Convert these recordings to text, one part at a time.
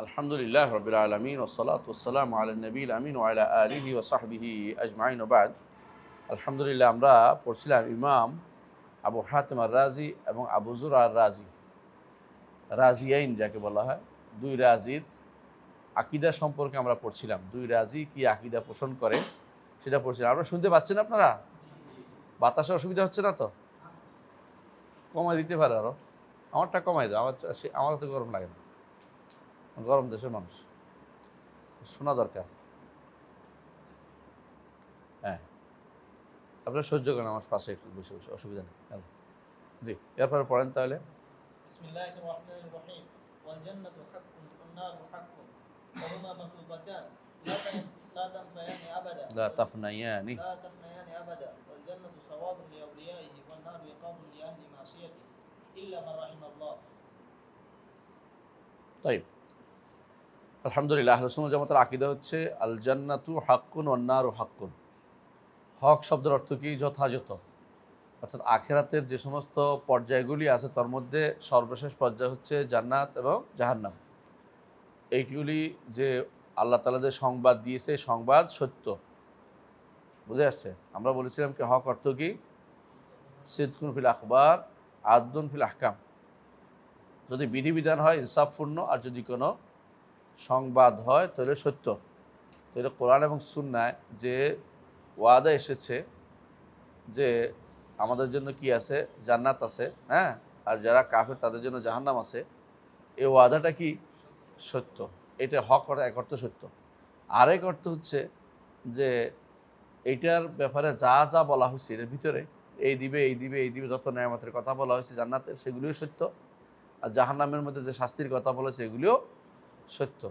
আলহামদুলিল্লাহ রাব্বিল আলামিন ওয়াসসালাতু ওয়াসসালামু আলা নবিয়িল আমিন ওয়া আলা আলিহি ওয়া সাহবিহি আজমাইন ওয়া বা'দ। আলহামদুলিল্লাহ, আমরা পড়ছিলাম ইমাম আবু হাতিম আর-রাজি এবং আবু যুরআ আর-রাজি, রাজিয়াইন যাকে বলা হয়, দুই রাজির আকীদা সম্পর্কে আমরা পড়ছিলাম। দুই রাজি কি আকীদা পোষণ করে সেটা পড়ছিলাম। আপনারা শুনতে পাচ্ছেন? আপনারা বাতাসে অসুবিধা হচ্ছে না তো? কমায় দিতে পারে আরো, আমারটা কমায় দাও। আমার তো গরম লাগে না, গরম দেশের মানুষ, শোনা দরকার। হ্যাঁ, আপনারা সহ্য করেন, আমার পাশে একটু বসে বসে, অসুবিধা নেই। হ্যালো, জি, এরপরে পড়েন তাহলে। বিসমিল্লাহির রহমানির রহিম ওয়াল জান্নাতু হাক্কুন ওয়ান নারু হাক্কুন ওয়া হুমা মাখলুকাতান লা তানফায়ানি আবাদা লা তাফনাইয়ানি লা তাফনায়ানি আবাদা ওয়াল জান্নাতু সাওয়াবুন লিআউলিয়াইহি ওয়ান নারু ইকাবুন লিআহলি মাসিয়াতিহি ইল্লা মান রাহিমাল্লাহ। তাই আলহামদুলিল্লাহ, আহলে সুন্নাত ওয়াল জামাতের আকীদা হচ্ছে আল জান্নাতু হাক্কুন ওয়ান নারু হাক্কুন। হক শব্দের অর্থ কি? যথাযথ। অর্থাৎ আখিরাতের যে সমস্ত পর্যায়গুলি আছে তার মধ্যে সর্বশেষ পর্যায় হচ্ছে জান্নাত এবং জাহান্নাম। এইগুলি যে আল্লাহ তাআলা যে সংবাদ দিয়েছে, সংবাদ সত্য। বুঝে আসছে? আমরা বলেছিলাম কি হক অর্থ কি? সিদকুন ফিল আখবার, আদলুন ফিল আহকাম। যদি বিধিবিধান হয় ইনসাফপূর্ণ, আর যদি কোনো সংবাদ হয় তাহলে সত্য। তাহলে কোরআন এবং সুন্নায় যে ওয়াদা এসেছে যে আমাদের জন্য কি আছে? জান্নাত আছে, হ্যাঁ, আর যারা কাফের তাদের জন্য জাহান্নাম আছে, এই ওয়াদাটা কি? সত্য। এটা হক এক অর্থ সত্য। আরেক অর্থ হচ্ছে যে এইটার ব্যাপারে যা যা বলা হয়েছে এর ভিতরে, এই দিবে এই দিবে এই দিবে, যত নেয়ামতের কথা বলা হয়েছে জান্নাতের, সেগুলিও সত্য। আর জাহান্নামের মধ্যে যে শাস্তির কথা বলেছে এগুলিও সত্য।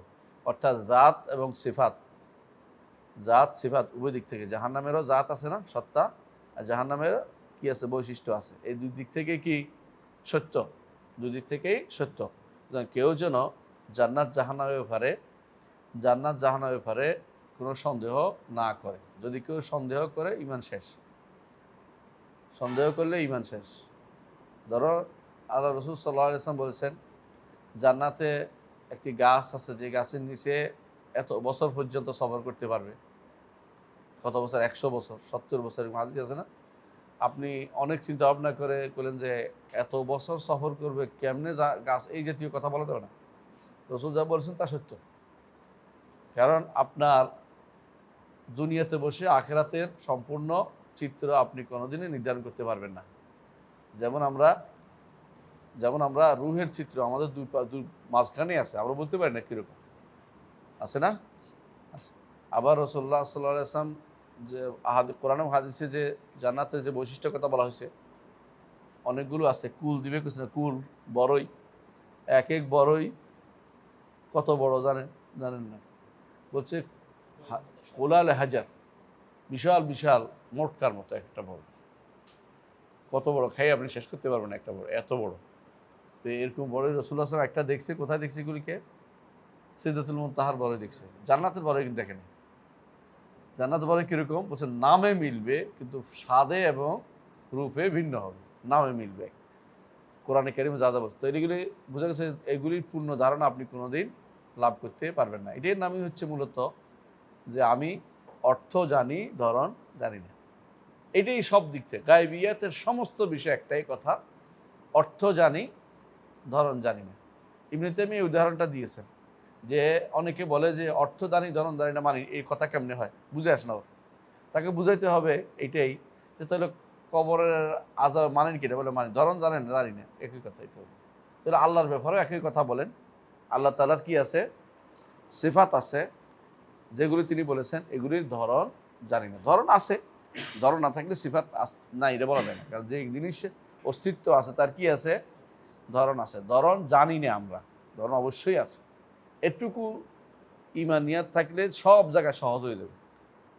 অর্থাৎ জাত এবং সিফাত, জাত সিফাত উভয় দিক থেকে, জাহান্নামেরও জাত আছে না, সত্তা, আর জাহান্নামের কি আছে? বৈশিষ্ট্য আছে। এই দুই দিক থেকে কি? সত্য। দুই দিক থেকেই সত্য। কেউ যেন জান্নাত জাহান্নামের ব্যাপারে কোনো সন্দেহ না করে। যদি কেউ সন্দেহ করে, ঈমান শেষ। সন্দেহ করলে ঈমান শেষ। ধরো আল্লাহ রাসূল সাল্লাল্লাহু আলাইহি ওয়াসাল্লাম বলেছেন জান্নাতে একটি গাছ আছে, যে গাছের নিচে এত বছর পর্যন্ত সফর করতে পারবে। কত বছর? 100 বছর, 70 বছর, এরকম হাদিস আছে না? আপনি অনেক চিন্তা ভাবনা করে বলেন যে এত বছর সফর করবে কেমনে গাছ, এই জাতীয় কথা বলা যাবে না। রাসূল যা বলেছেন তা সত্য। কারণ আপনার দুনিয়াতে বসে আখিরাতের সম্পূর্ণ চিত্র আপনি কোনোদিনই নির্ধারণ করতে পারবেন না। যেমন আমরা রুহের চিত্র আমাদের দুই মাঝখানে আছে, আমরা বলতে পারি না কীরকম আছে, না আছে। আবার রাসূলুল্লাহ সাল্লাল্লাহু আলাইহি ওয়াসাল্লাম যে কোরআন এবং হাদিসে যে জান্নাতের যে বৈশিষ্ট্যের কথা বলা হয়েছে অনেকগুলো আছে। কুল দিবে কিছু না, কুল বড়ই, এক এক বড়ই কত বড় জানেন? জানেন না? বলছে কোলাল হাজার, বিশাল বিশাল মোটকার মতো একটা বড়। কত বড়, খাই আপনি শেষ করতে পারবেন একটা বড়, এত বড়। তো এরকম বড় রাসূলুল্লাহ সাল্লাল্লাহু আলাইহি ওয়াসাল্লাম একটা দেখছে। কোথায় দেখছে এগুলিকে? সিদরাতুল মুনতাহার বড় দেখছে। জান্নাতের বড় কিন্তু দেখেন। জান্নাতের বড় কীরকম? বলছে নামে মিলবে কিন্তু স্বাদে এবং রূপে ভিন্ন হবে। নামে মিলবে, কোরআনে কারিমে যা যা বলছে। তো এগুলি বোঝা গেছে, এগুলির পূর্ণ ধারণা আপনি কোনোদিন লাভ করতে পারবেন না। এটার নামই হচ্ছে মূলত যে আমি অর্থ জানি, ধরন জানি না। এটাই সব দিক থেকে গায়বিয়াতের সমস্ত বিষয় একটাই কথা, অর্থ জানি, ধরন জানি না। ইবনে তাইমিয়া এই উদাহরণটা দিয়েছেন যে অনেকে বলে যে অর্থ জানি ধরন জানি না, মানি এই কথা কেমনে হয়? বুঝে আসে না। তাকে বুঝাইতে হবে এইটাই যে তাহলে কবরের আযাব মানেন কিনা? বলে মানি। ধরন জানেন? জানি না, একই কথাই তো। তাহলে আল্লাহর ব্যাপারেও একই কথা বলেন। আল্লাহ তাআলার কি আছে? সিফাত আছে, যেগুলি তিনি বলেছেন এগুলির ধরন জানি না। ধরন আছে, ধরন না থাকলে সিফাত না এটা বলা যায় না। কারণ যে জিনিসের অস্তিত্ব আছে তার কি আছে? ধরন আছে। ধরন জানি না আমরা, ধরন অবশ্যই আছে। এটুকু ঈমানিয়াত থাকলে সব জায়গায় সহজ হয়ে যাবে।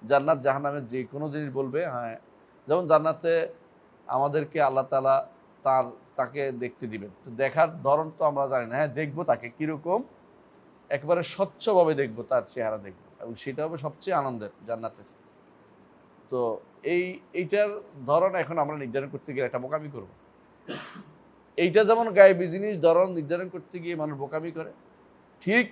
জান্নাত জাহান্নামের যে কোনো জিনিস বলবে, হ্যাঁ, যেমন জান্নাতে আমাদেরকে আল্লাহ তাআলা তাকে দেখতে দিবেন। তো দেখার ধরন তো আমরা জানি না। হ্যাঁ, দেখবো তাকে কীরকম, একেবারে স্বচ্ছভাবে দেখবো, তার চেহারা দেখবো, এবং সেটা হবে সবচেয়ে আনন্দের জান্নাতের। তো এইটার ধরন এখন আমরা নির্ধারণ করতে গেলে একটা বোকামি করব। এইটা যেমন গায়েবী জিনিস, ধরন নির্ধারণ করতে গিয়ে মানুষ বোকামি করে, ঠিক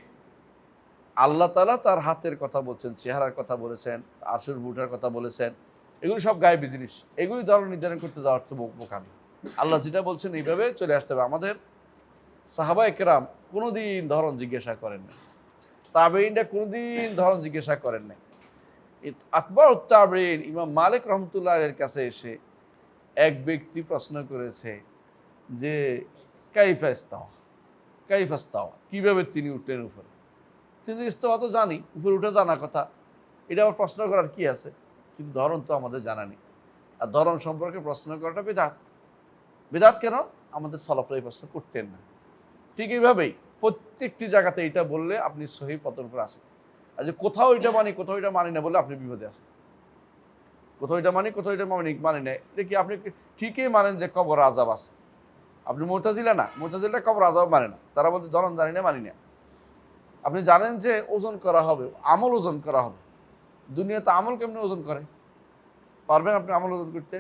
আল্লাহ তাআলা তার হাতের কথা বলছেন, চেহারার কথা বলেছেন, আরশের উপর উঠার কথা বলেছেন। এগুলো সব গায়েবী জিনিস। এগুলি ধরন নির্ধারণ করতে যাওয়ার তো বোকামি। আল্লাহ যেটা বলছেন এইভাবে চলে আসতে হবে। আমাদের সাহাবায়ে কেরাম কোনোদিন ধরন জিজ্ঞাসা করেন নাই। তাবেঈনরা কোনোদিন ধরন জিজ্ঞাসা করেন নাই। আকবরুত তাবেঈন ইমাম মালিক রাহমাতুল্লাহ আলাইহির কাছে এসে এক ব্যক্তি প্রশ্ন করেছে যে কাইফা ইস্তাওয়া, কাইফা ইস্তাওয়া, কিভাবে তিনি উঠলেন উপরে? কিন্তু ইস্তাওয়া তো জানি, উপরে উঠে জানা কথা। এটা আবার প্রশ্ন করার কি আছে? কিন্তু ধরন তো আমাদের জানা নেই। আর ধরন সম্পর্কে প্রশ্ন করাটা বিদআত। বিদআত কেন? আমাদের সালাফরা এই প্রশ্ন করতেন না। ঠিক এইভাবেই প্রত্যেকটি জায়গাতে এটা বললে আপনি সহিহ পথের উপর আছেন। আর যে কোথাও এটা মানি, কোথাও এটা মানি না বললে আপনি বিপদে আছেন। কোথাও এটা মানি, কোথাও এটা মানি না। এটা কি আপনি ঠিকই মানেন যে কবর আযাব আছে। আপনি মুতাজিলা না, মুতাজিলা কবর আযাব মানে না। তারা বলতে ধরন জানি না, মানি না। আপনি জানেন যে ওজন করা হবে, আমল ওজন করা হবে। দুনিয়াতে আমল কেমনে ওজন করে? পারবেন আপনি আমল ওজন করতে?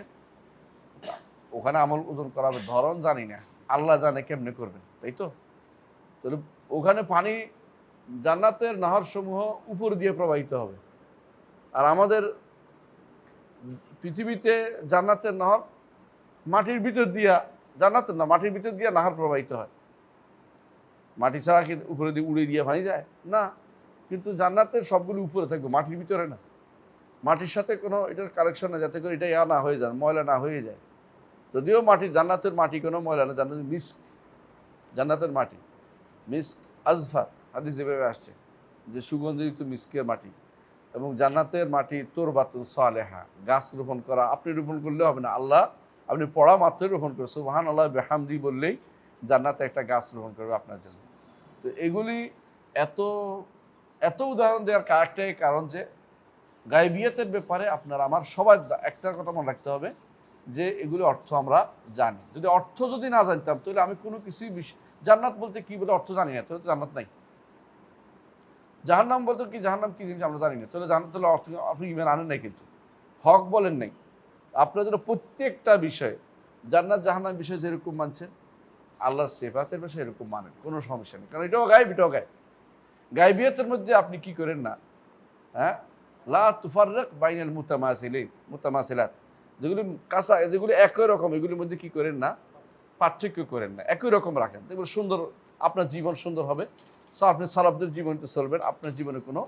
ওখানে আমল ওজন করা হবে, ধরন জানি না। আল্লাহ জানে কেমনে করবেন, তাই তো? তাহলে ওখানে পানি জান্নাতের নাহর সমূহ উপর দিয়ে প্রবাহিত হবে। আর আমাদের পৃথিবীতে জান্নাতের নহর মাটির ভিতর দিয়া, জান্নাতের না, মাটির ভিতর দিয়া নাহর প্রবাহিত হয়। মাটি ছাড়া কি উপরে দিয়ে উড়ে দিয়ে পানি যায় না? কিন্তু জান্নাতের সবগুলো উপরে থাকবে, মাটির ভিতরে না। মাটির সাথে কোনো এটার কালেকশন না, যাতে করে এটা না হয়ে যায়, ময়লা না হয়ে যায়। যদিও মাটি, জান্নাতের মাটি কোনো ময়লা না, জান্নাতের মিস্ক, জান্নাতের মাটি মিস্ক আজফার, হাদিস যেভাবে আসছে যে সুগন্ধিযুক্ত মিস্কের মাটি। এবং জান্নাতের মাটি তুরবাতুন সালেহা, গাছ রোপণ করা। আপনি রোপণ করলে হবে না, আল্লাহ আপনি পড়া মাত্রই রোপণ করবে, সুবহানাল্লাহ বিহামদি বললেই জান্নাতে একটা গাছ রোপণ করবে আপনার জন্য। তো এগুলি এত এত উদাহরণ দেওয়ার একটাই কারণ যে গায়বিয়াতের ব্যাপারে আপনার আমার সবার একটা কথা মনে রাখতে হবে যে এগুলি অর্থ আমরা জানি। যদি অর্থ যদি না জানতাম তাহলে আমি কোনো কিছুই জান্নাত বলতে কি বলে অর্থ জানি না, তাহলে তো জান্নাত নাই। জাহান্নাম বলতে কি, জাহান্নাম কি জিনিস আমরা জানি না, তাহলে জান্নাত হলে অর্থ আপনি ইমান আনেন নাই, কিন্তু হক বলেন নাই। আপনার জন্য প্রত্যেকটা বিষয়, জান্নাত জাহান্নাম বিষয় যেরকম মানছেন আল্লাহর সিফাতের বিষয়ে এরকম মানেন, কোনো সমস্যা নেই। কারণ এটাও গায়েব, এটাও গায়েব। গায়বিয়াতের মধ্যে আপনি কি করেন না, হ্যাঁ, লা তুফাররিক বাইনাল মুতামাসিলাত, যেগুলি কাঁচা, যেগুলি একই রকম, এগুলির মধ্যে কি করেন না, পার্থক্য করেন না, একই রকম রাখেন। এগুলো সুন্দর, আপনার জীবন সুন্দর হবে। আপনি সালাফদের জীবনতে চলবেন, আপনার জীবনে কোনো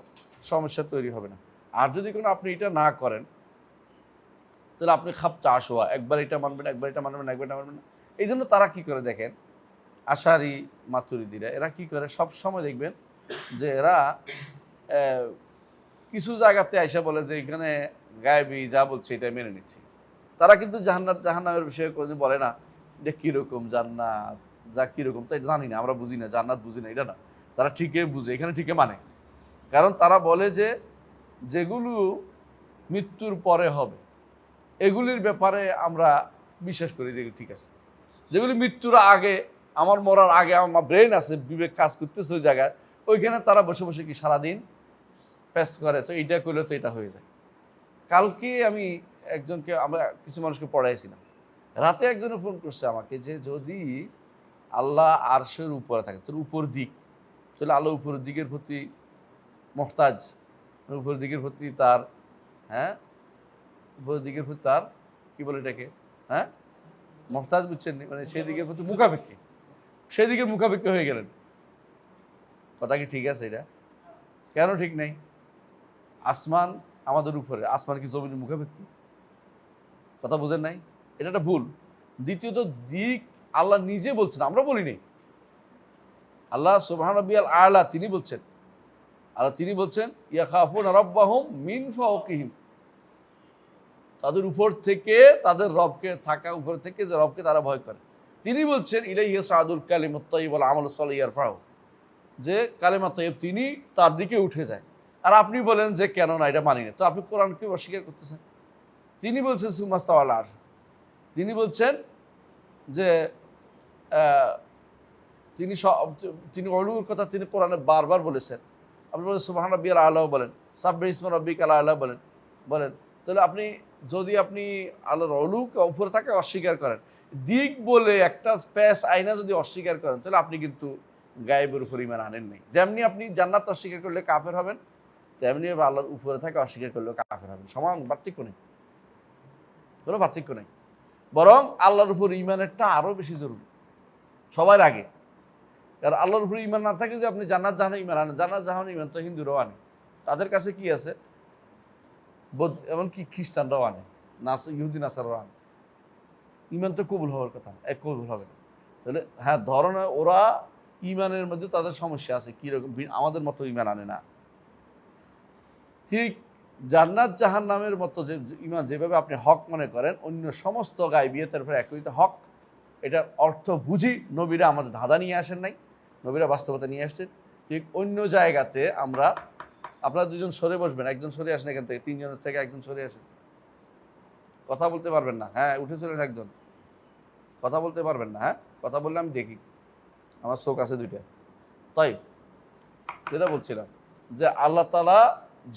সমস্যা তৈরি হবে না। আর যদি কোনো আপনি এটা না করেন তাহলে আপনি খাপ চাষ হওয়া, একবার এটা মানবেন, একবার এটা মানবেন, একবার এটা মানবেন না। এই জন্য তারা কি করে দেখেন, আশারি মাতুরিদিরা এরা কি করে, সব সময় দেখবেন যে এরা কিছু জায়গাতে আইসা বলে যে এখানে গায়েবী যা বলছে এটা মেনে নিচ্ছি। তারা কিন্তু জান্নাত জাহান্নামের বিষয়ে কোনো বলে না যে কীরকম জান্নাত, যা কীরকম তাই জানি না, আমরা বুঝি না, জান্নাত বুঝি না, এটা না। তারা ঠিকই বুঝে, এখানে ঠিকই মানে। কারণ তারা বলে যে যেগুলো মৃত্যুর পরে হবে এগুলির ব্যাপারে আমরা বিশ্বাস করি যে ঠিক আছে। যেগুলি মৃত্যুর আগে, আমার মরার আগে আমার ব্রেন আছে, বিবেক কাজ করতেছে ওই জায়গায়, ওইখানে তারা বসে বসে কি সারাদিন প্যাস করে, তো এইটা করলে তো এটা হয়ে যায়। কালকে আমি একজনকে, আমরা কিছু মানুষকে পড়াইছিলাম, রাতে একজনে ফোন করছে আমাকে যে যদি আল্লাহ আরশের উপরে থাকে, তোর উপর দিক, তাহলে আল্লাহ উপরের দিকের প্রতি মহতাজ, উপরের দিকের প্রতি তার, হ্যাঁ, উপরের দিকের প্রতি তার কি বলে এটাকে, হ্যাঁ, মহতাজ, বুঝছেন, মানে সেই দিকের প্রতি মুখাপেক্ষী, সেই দিকের মুখাপেক্ষী হয়ে গেলেন। কথা কি ঠিক আছে? এটা কেন ঠিক নেই? আসমান আমাদের উপরে, আসমান কি জমিনের মুখাপেক্ষী? কথা বুঝেন নাই? এটা একটা ভুল। দ্বিতীয়ত দিক আল্লাহ নিজে বলছেন, আমরা বলি নাই। আল্লাহ সুবহান রাব্বিয়াল আলা তিনি বলছেন, আল্লাহ তিনি বলছেন ইয়াখাফুনা রাব্বাহুম মিন ফাওকিহিম, তাদের উপর থেকে, তাদের রবকে থাকা উপর থেকে, যে রবকে তারা ভয় করে। তিনি বলছেন ইলাইহি ইয়াসআদুল কালিমুত তাইয়্যিব ওয়াল আমালুস সালিহ ইয়ারফাউ, যে কালেমা তাইয়্যিব তিনি তার দিকে উঠে যায়। আর আপনি বলেন যে কেন না, এটা মানি না। তো আপনি কোরআনকে অস্বীকার করতেছেন। তিনি বলছেন সুমাস্তাওয়া আলাল আরশ, তিনি বলছেন যে তিনি তিনি উলুর কথা তিনি কোরআনে বারবার বলেছেন। আপনি বলেন সুবহান রাব্বিয়াল আলা বলেন, সাব্বিহ ইসমা রাব্বিকাল আলা বলেন, বলেন। তাহলে আপনি যদি আপনি আল্লাহর উলুকে উপরে থাকে অস্বীকার করেন, দিক বলে একটা স্পেস আইনা যদি অস্বীকার করেন, তাহলে আপনি কিন্তু গায়েবের উপর ঈমান আনেন নাই। যেমনি আপনি জান্নাত অস্বীকার করলে কাফের হবেন, তেমনি আল্লাহর উপরে থাকে অস্বীকার করলেও কাফের হবেন। সমান, পার্থক্য নেই, কোনো পার্থক্য নেই। বরং আল্লাহর উপর ঈমানেরটা আরো বেশি জরুরি সবার আগে। কারণ আল্লাহর উপর ঈমান না থাকে যে আপনি জান্নাত জাহান্নাম ঈমান আনেন, জান্নাত জাহান্নাম ঈমান তো হিন্দুরাও আনে, তাদের কাছে কি আছে, এমনকি খ্রিস্টানরাও আনে, ইহুদি নাসারাও আনে। ঈমান তো কবুল হওয়ার কথা, কবুল হবে না। তাহলে হ্যাঁ, ধরনা ওরা ঈমানের মধ্যে তাদের সমস্যা আছে, কিরকম আমাদের মতো ঈমান আনে না। ঠিক জান্নাত জাহান্নামের মতো যে ঈমান যেভাবে আপনি হক মনে করেন, অন্য সমস্ত গায়বিয়তের উপর একই হক, এটার অর্থ বুঝি নবীরা আমাদের ধাঁধা নিয়ে আসেন নাই, নবীরা বাস্তবতা নিয়ে আসছেন। ঠিক অন্য জায়গাতে আমরা, আপনারা দুজন সরে বসবেন, একজন সরে আসেন এখান থেকে, তিনজনের থেকে একজন সরে আসেন, কথা বলতে পারবেন না। হ্যাঁ, উঠে চলেন একজন, কথা বলতে পারবেন না। হ্যাঁ, কথা বললে আমি দেখি, আমার চোখ আছে দুইটা। তাই যেটা বলছিলাম যে আল্লাহ তাআলা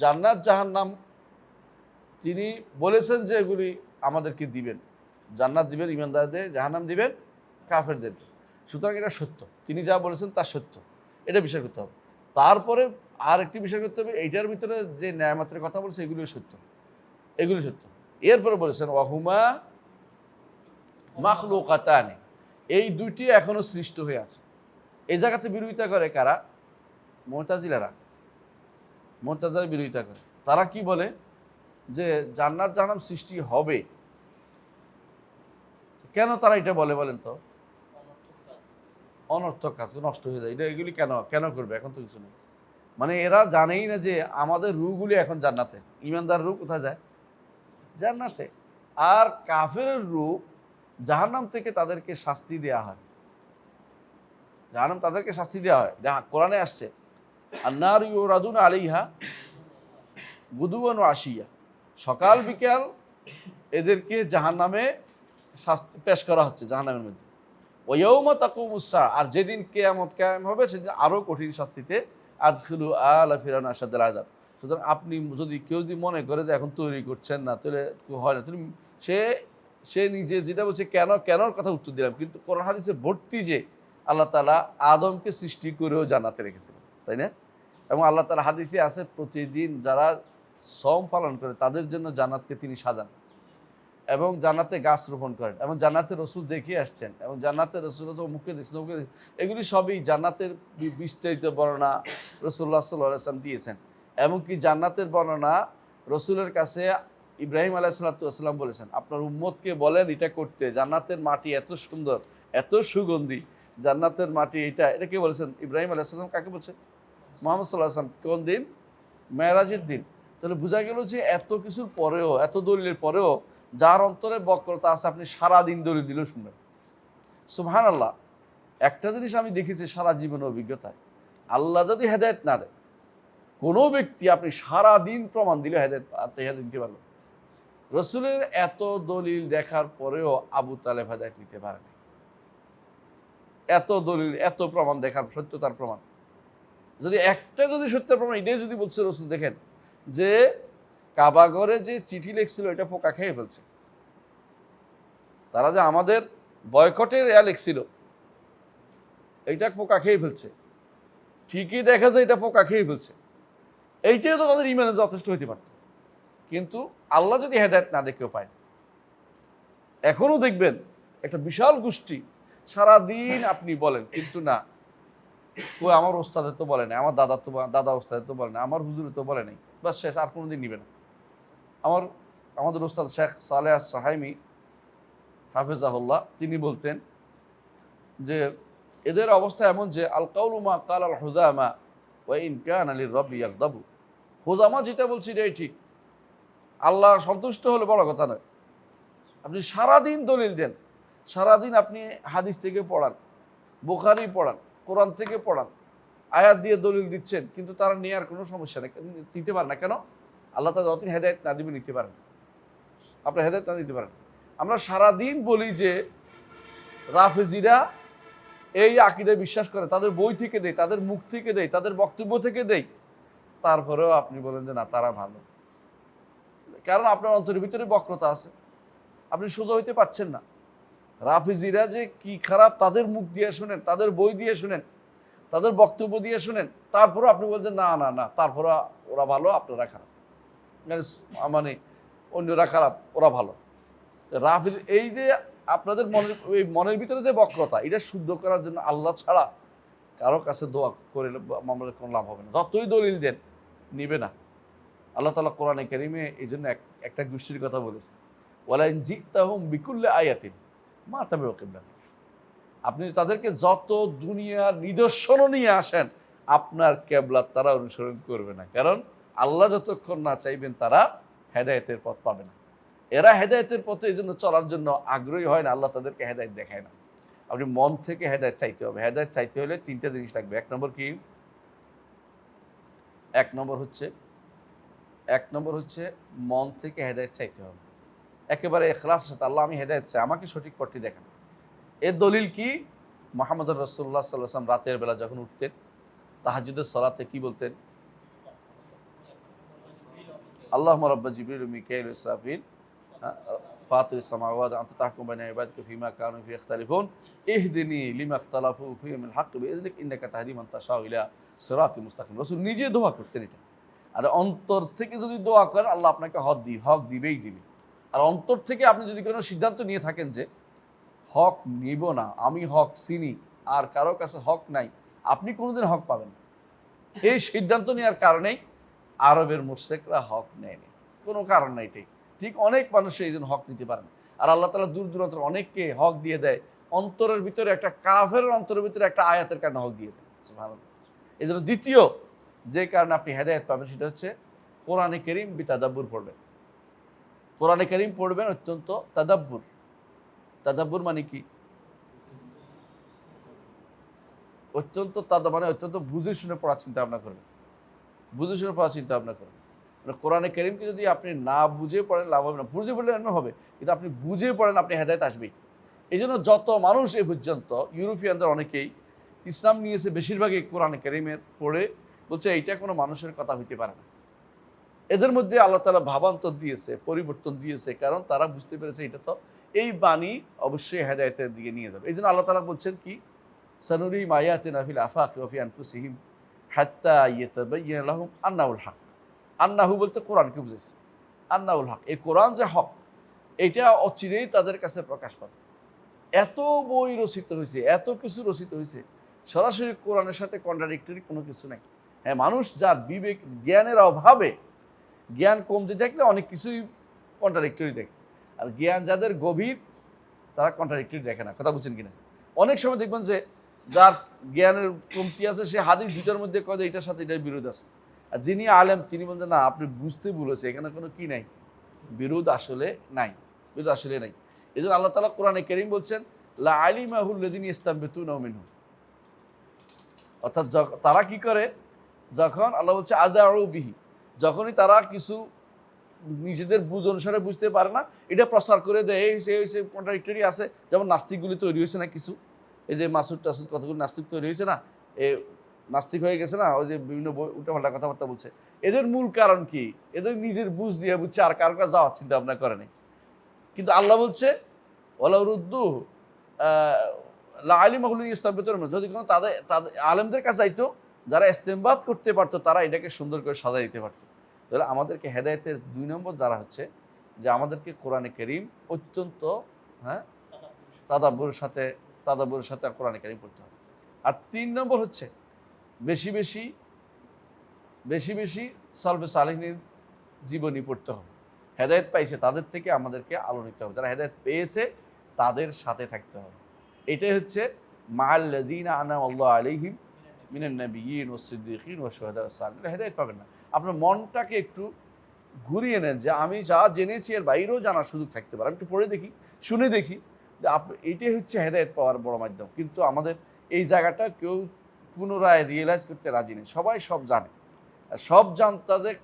জান্নাত জাহান্নাম তিনি বলেছেন যে এগুলি আমাদেরকে দিবেন, জান্নাত দিবেন ঈমানদারদের, জাহান্নাম দিবেন কাফেরদের। সুতরাং এটা সত্য, তিনি যা বলেছেন তা সত্য, এটা বিশ্বাস করতে হবে। তারপরে আর একটি বিষয় করতে হবে, এইটার ভিতরে যে নেয়ামতের কথা বলছে এগুলিও সত্য, এগুলি সত্য। এরপরে বলেছেন ওয়াহুমা মাখলুকাতানি, এই দুইটি এখনো সৃষ্ট হয়ে আছে। এই জায়গাতে বিরোধিতা করে কারা? মুতাজিলারা, মুতাজিলা বিরোধিতা করে। তারা কি বলে যে জান্নাত জাহান্নাম সৃষ্টি হবে। কেন তারা এটা বলে বলেন তো? অনর্থক কাজ, নষ্ট হয়ে যায়, এটা এগুলি কেন কেন করবে? এখন তো কিছু নেই, মানে এরা জানেই না যে আমাদের রূহগুলি এখন জান্নাতে, ঈমানদার রূহ কোথায় যায়? জান্নাতে। আর কাফের রূহ জাহান্নাম থেকে তাদেরকে শাস্তি দেওয়া হয়, জাহান্নাম তাদেরকে শাস্তি দেওয়া হয়, যা কোরআনে আসছে, আন্নার ইউরাদুনা আলাইহা গুদুওয়ান ওয়া আশিয়া, সকাল বিকাল এদেরকে জাহান্নামে শাস্তি পেশ করা হচ্ছে, জাহান্নামের মধ্যে। ওয়াইয়াউমা তাকুমুস সা, আর যেদিন কিয়ামত কায়েম হবে সেদিন আরো কঠিন শাস্তিতে আদখিলু আলা ফিরআউনা আশাদ্দাল আযাব। সুতরাং আপনি যদি কেউ যদি মনে করে যে এখন তৈরি করছেন না, তাহলে হয় না, তুমি সে সে নিজে যেটা বলছে কেনর কথা উত্তর দিলাম, কিন্তু কোরআন হাদিসে ভর্তি যে আল্লাহ তাআলা আদমকে সৃষ্টি করেও জান্নাতে রেখেছিলেন, তাই না? এবং আল্লাহ তাআলা হাদিসে আছে প্রতিদিন যারা সওম পালন করে তাদের জন্য জান্নাতকে তিনি সাজান, এবং জান্নাতে গাছ রোপণ করেন, এবং জান্নাতের রসুল দেখে আসছেন, এবং জান্নাতের রসুল মুখে দিচ্ছেন, এগুলি সবই জান্নাতের বিস্তারিত বর্ণনা রাসূলুল্লাহ সাল্লাল্লাহু আলাইহি ওয়াসাল্লাম দিয়েছেন। এমনকি জান্নাতের বর্ণনা রসুলের কাছে ইব্রাহিম আলাইহিসসালাম বলেছেন, আপনার উম্মতকে বলেন এটা করতে, জান্নাতের মাটি এত সুন্দর, এত সুগন্ধি, জান্নাতের মাটি এটা কে বলেছেন? ইব্রাহিম আলাইহিসসালাম। কাকে বলছেন? মুহাম্মদ সাল্লাল্লাহু আলাইহি ওয়াসাল্লাম। কোন দিন? মেরাজের দিন। তাহলে বোঝা গেল যে এত কিছুর পরেও, এত দলিলের পরেও যার অন্তরে বক্রতা আছে, আপনি সারাদিন দলিল দিলেও শুনবেন। সুবহানাল্লাহ। একটা জিনিস আমি দেখেছি সারা জীবনের অভিজ্ঞতায়, আল্লাহ যদি হেদায়েত না দেয়, কোনো ব্যক্তি আপনি সারাদিন প্রমাণ দিলে হেদায়েত দিতে পারবেন। রসুলের এত দলিল দেখার পরেও আবু তালেব হেদায়েত নিতে পারেনি। এত দলিল, এত প্রমাণ দেখার, সত্যতার প্রমাণ, যদি একটা যদি সত্যের প্রমাণ এটাই যদি বলছে রসুল, দেখেন যে কাবাগরে যে চিঠি লিখছিল এটা পোকা খেয়ে ফেলছে, তারা যে আমাদের বয়কটের লিখছিল এইটা পোকা খেয়ে ফেলছে, ঠিকই দেখা যায় এটা পোকা খেয়ে ফেলছে। এইটাই তো তাদের ঈমানে যথেষ্ট হইতে পারত, কিন্তু আল্লাহ যদি হেদায়েত না দেখেও পায়। এখনো দেখবেন একটা বিশাল গোষ্ঠী সারাদিন আপনি বলেন, কিন্তু না, আমার ওস্তাদের তো বলে নাই, আমার দাদা ওস্তাদের তো বলে নাই, আমার হুজুরে তো বলে নাই, বাস শেষ, আর কোনোদিন নিবে না। আমাদের ওস্তাদ শেখ সালেহ সাহাইমি হাফেজাহুল্লাহ, তিনি বলতেন যে এদের অবস্থা এমন যে আল কাউলু মা কাল আল হুজামা ওয়া ইন কানা লির-রাব্বি ইয়াগদাবু, হুজামা যেটা বলছে এটাই ঠিক, আল্লাহ সন্তুষ্ট হলে বড় কথা নয়। আপনি সারাদিন দলিল দেন, সারাদিন আপনি হাদিস থেকে পড়ান, বুখারী পড়ান, কোরআন থেকে পড়ান, আয়াত দিয়ে দলিল দিচ্ছেন, কিন্তু তারা নেওয়ার কোনো সমস্যা নেই, দিতে পারে না। কেন? আল্লাহ তাআলা যতদিন হেদায়েত না দিবেন নিতে পারেন, আপনি হেদায়েত না দিতে পারেন। আমরা সারাদিন বলি যে রাফেজিরা এই আকীদায় বিশ্বাস করে, তাদের বই থেকে দেয়, তাদের মুখ থেকে দেয়, তাদের বক্তব্য থেকে দেয়, তারপরেও আপনি বলেন যে না তারা ভালো। কারণ আপনার অন্তরের ভিতরে বক্রতা আছে, আপনি সোজা হইতে পারছেন না। রাফেজিরা যে কি খারাপ তাদের মুখ দিয়ে শুনেন, তাদের বই দিয়ে শুনেন, তাদের বক্তব্য দিয়ে শুনেন, তারপরে আপনি বলছেন না না না, তারপরে ওরা ভালো আপনারা খারাপ, মানে অন্যরা খারাপ ওরা ভালো। রাফিজ এই যে আপনাদের মনের ভিতরে যে বক্রতা, এটা শুদ্ধ করার জন্য আল্লাহ ছাড়া কারো কাছে দোয়া করে আমাদের কোনো লাভ হবে না, যতই দলিল দেন নিবে না। আল্লাহ তাআলা কোরআনে কারীমে এই জন্য একটা গোষ্ঠীর কথা বলেছে, ওয়ালাইন জিতাহুম বিকুল্লি আয়াতিন মা তাবিউ কিবলাতাক। আপনি তাদেরকে যত দুনিয়ার নিদর্শনও নিয়ে আসেন, আপনার কেবলা তারা অনুসরণ করবে না, কারণ আল্লাহ যতক্ষণ না চাইবেন তারা হেদায়েতের পথ পাবে না। এরা হেদায়েতের পথে এই জন্য চলার জন্য আগ্রহী হয় না, আল্লাহ তাদেরকে হেদায়েত দেখায় না। আপনি মন থেকে হেদায়েত চাইতে হবে। হেদায়েত চাইতে হলে তিনটা জিনিস লাগবে। এক নম্বর কি? এক নম্বর হচ্ছে মন থেকে হেদায়েত চাইতে হবে, একেবারে ইখলাসের সাথে, আল্লাহ আমি হেদায়েত চাই, আমাকে সঠিক পথটি দেখান। এর দলিল কি? মুহাম্মদ রাসূলুল্লাহ সাল্লাল্লাহু আলাইহি ওয়াসাল্লাম রাতের বেলা যখন উঠতেন, তাহাজ্জুদের সালাতে কি বলতেন? আল্লাহুম্মা রাব্বা জিবরিল ওয়া মিকাঈল ওয়া ইসরাফিল ফাতিরিস সামাওয়াতি আনতা তাহকুম বাইনা ইবাদিকা ফীমা কানু ফীহি ইখতালিফুন ইহদিনি লিমা ইখতালাফু ফীহি মিনাল হাক্কি বিইযনিক ইন্নাকা তাহদি মান তাশাউ ইলা সিরাতিল মুস্তাকিম। রাসূল নিজে দোয়া করতেন এটা। আর অন্তর থেকে যদি দোয়া করেন, আল্লাহ আপনাকে হক দিবেই দিবে। আর অন্তর থেকে আপনি যদি কোনো সিদ্ধান্ত নিয়ে থাকেন যে হক নিব না, আমি হক চিনি আর কারো কাছে হক নাই, আপনি কোনোদিন হক পাবেন না। এই সিদ্ধান্ত নেওয়ার কারণেই আরবের মুশরিকরা হক নেয়নি, কোনো কারণ নাই। ঠিক অনেক মানুষ এই জন্য হক নিতে পারেন। আর আল্লাহ তাআলা দূর দূরান্তের অনেককে হক দিয়ে দেয়, অন্তরের ভিতরে একটা কাফেরের অন্তরের ভিতরে একটা আয়াতের কারণে হক দিয়ে দেয়। সুবহানাল্লাহ। এই জন্য দ্বিতীয় যে কারণে আপনি হেদায়েত পাবেন সেটা হচ্ছে কোরআনে কারীম বিতাদাব্বুর পড়বেন। কোরআনে কারীম পড়বেন অত্যন্ত তাদাব্বুর। তাদাব্বুর মানে কি? অত্যন্ত বুঝে শুনে পড়ার চিন্তা ভাবনা করবেন। বুঝে শুনে পড়ার চিন্তা ভাবনা করবেন। মানে কোরআনে কারীমকে যদি আপনি না বুঝে পড়েন লাভ হবে না। বুঝে পড়লে এমন হবে, কিন্তু আপনি বুঝে পড়েন আপনি হেদায়েত আসবেই। এই জন্য যত মানুষ এ পর্যন্ত ইউরোপিয়ানদের অনেকেই ইসলাম নিয়েছে, বেশিরভাগই কোরআনে কারীমের পড়ে বলছে এইটা কোনো মানুষের কথা হইতে পারে না। এদের মধ্যে আল্লাহ তাআলা ভাবান্তর দিয়েছে, পরিবর্তন দিয়েছে, কারণ তারা বুঝতে পেরেছে এটা তো এই বাণী অবশ্যই হেদায়েতের দিকে নিয়ে যাবে। এই জন্য আল্লাহ তাআলা বলছেন কি, সানুরিহিম আয়াতিনা ফিল আফাকি ওয়া ফি আনফুসিহিম হাত্তা ইয়াতাবায়্যানা লাহুম আন্নাহুল হক। আন্নাহু বলতে কোরআনকে বুঝেছে, আন্নাহুল হক, এই কোরআন যে হক, এটা অচিরেই তাদের কাছে প্রকাশ পাবে। এত বই রচিত হয়েছে, এত কিছু রচিত হয়েছে, সরাসরি কোরআনের সাথে কন্ট্রাডিক্টরি কোনো কিছু নাই। হ্যাঁ, মানুষ যার বিবেক জ্ঞানের অভাবে, জ্ঞান কমতে থাকলে অনেক কিছুই কন্ট্রাডিক্টরি দেখে, আর জ্ঞান যাদের গভীর তারা কন্ট্রাডিক্টরি দেখে না। কথা বুঝছেন কিনা? অনেক সময় দেখবেন যে যার জ্ঞানের কমতি আছে সে হাদিস দুটার মধ্যে কয় যে এটার সাথে এটার বিরোধ আছে, আর যিনি আলেম তিনি বলছেন না আপনি বুঝতে ভুল হয়েছে, এখানে কোনো কি নাই, বিরোধ আসলে নাই, বিরোধ আসলে নাই। এই জন্য আল্লাহ তাআলা কোরআনে কারীম বলছেন লা আলিমাহুল লাযিনা ইস্তামবিতুনাহু মিনহু। অর্থাৎ তারা কি করে, যখন আল্লাহ বলছে আদাউ বিহি, যখনই তারা কিছু নিজেদের বুঝ অনুসারে বুঝতে পারে না, এটা প্রচার করে দেয়, এই সে কন্ট্রাডিক্টরি আছে। যেমন নাস্তিকগুলি তৈরি হয়েছে না কিছু, এই যে মাসুদ টাসুদ কতগুলো নাস্তিক তৈরি হয়েছে না, এ নাস্তিক হয়ে গেছে না, ওই যে বিভিন্ন উল্টাপাল্টা কথাবার্তা বলছে। এদের মূল কারণ কি? এদের নিজের বুঝ দিয়ে বুঝছে, আর কারো কাছে যাওয়ার চিন্তা ভাবনা করে নাই। কিন্তু আল্লাহ বলছে ওয়ালাউ রুদ্দু লা আলিমাহুল ইস্তামবিতুনা, যদি কোনো তাদের আলেমদের কাছে যাইতো যারা ইস্তেমবাদ করতে পারতো, তারা এটাকে সুন্দর করে সাজাই দিতে পারতো। তাহলে আমাদেরকে হেদায়েতের ২ নম্বর দ্বারা হচ্ছে যে আমাদেরকে কোরআনে কারীম অত্যন্ত তাদাব্বুরের সাথে কোরআনে কারীম পড়তে হবে। আর ৩ নম্বর হচ্ছে বেশি বেশি সালফে সালেহিনের জীবনী পড়তে হবে। হেদায়েত পাইছে তাদের থেকে আমাদেরকে আলো নিতে হবে, যারা হেদায়েত পেয়েছে তাদের সাথে থাকতে হবে। এটাই হচ্ছে মাআল্লাযীনা আনআমা আল্লাহু আলাইহিম মিনান নাবিয়্যিন ওয়াস সিদ্দীকিন ওয়াশ শুহাদা ওয়াস সালিহিন। হেদায়েত পাবেন না। আপনার মনটাকে একটু ঘুরিয়ে নেন যে আমি যা জেনেছি এর বাইরেও জানার সুযোগ থাকতে পারে, আমি একটু পড়ে দেখি, শুনে দেখি, যে এটাই হচ্ছে হেদায়েত পাওয়ার বড় মাধ্যম। কিন্তু আমাদের এই জায়গাটা কেউ পুনরায় রিয়েলাইজ করতে রাজি নেই। সবাই সব জানে, আর সব তাদের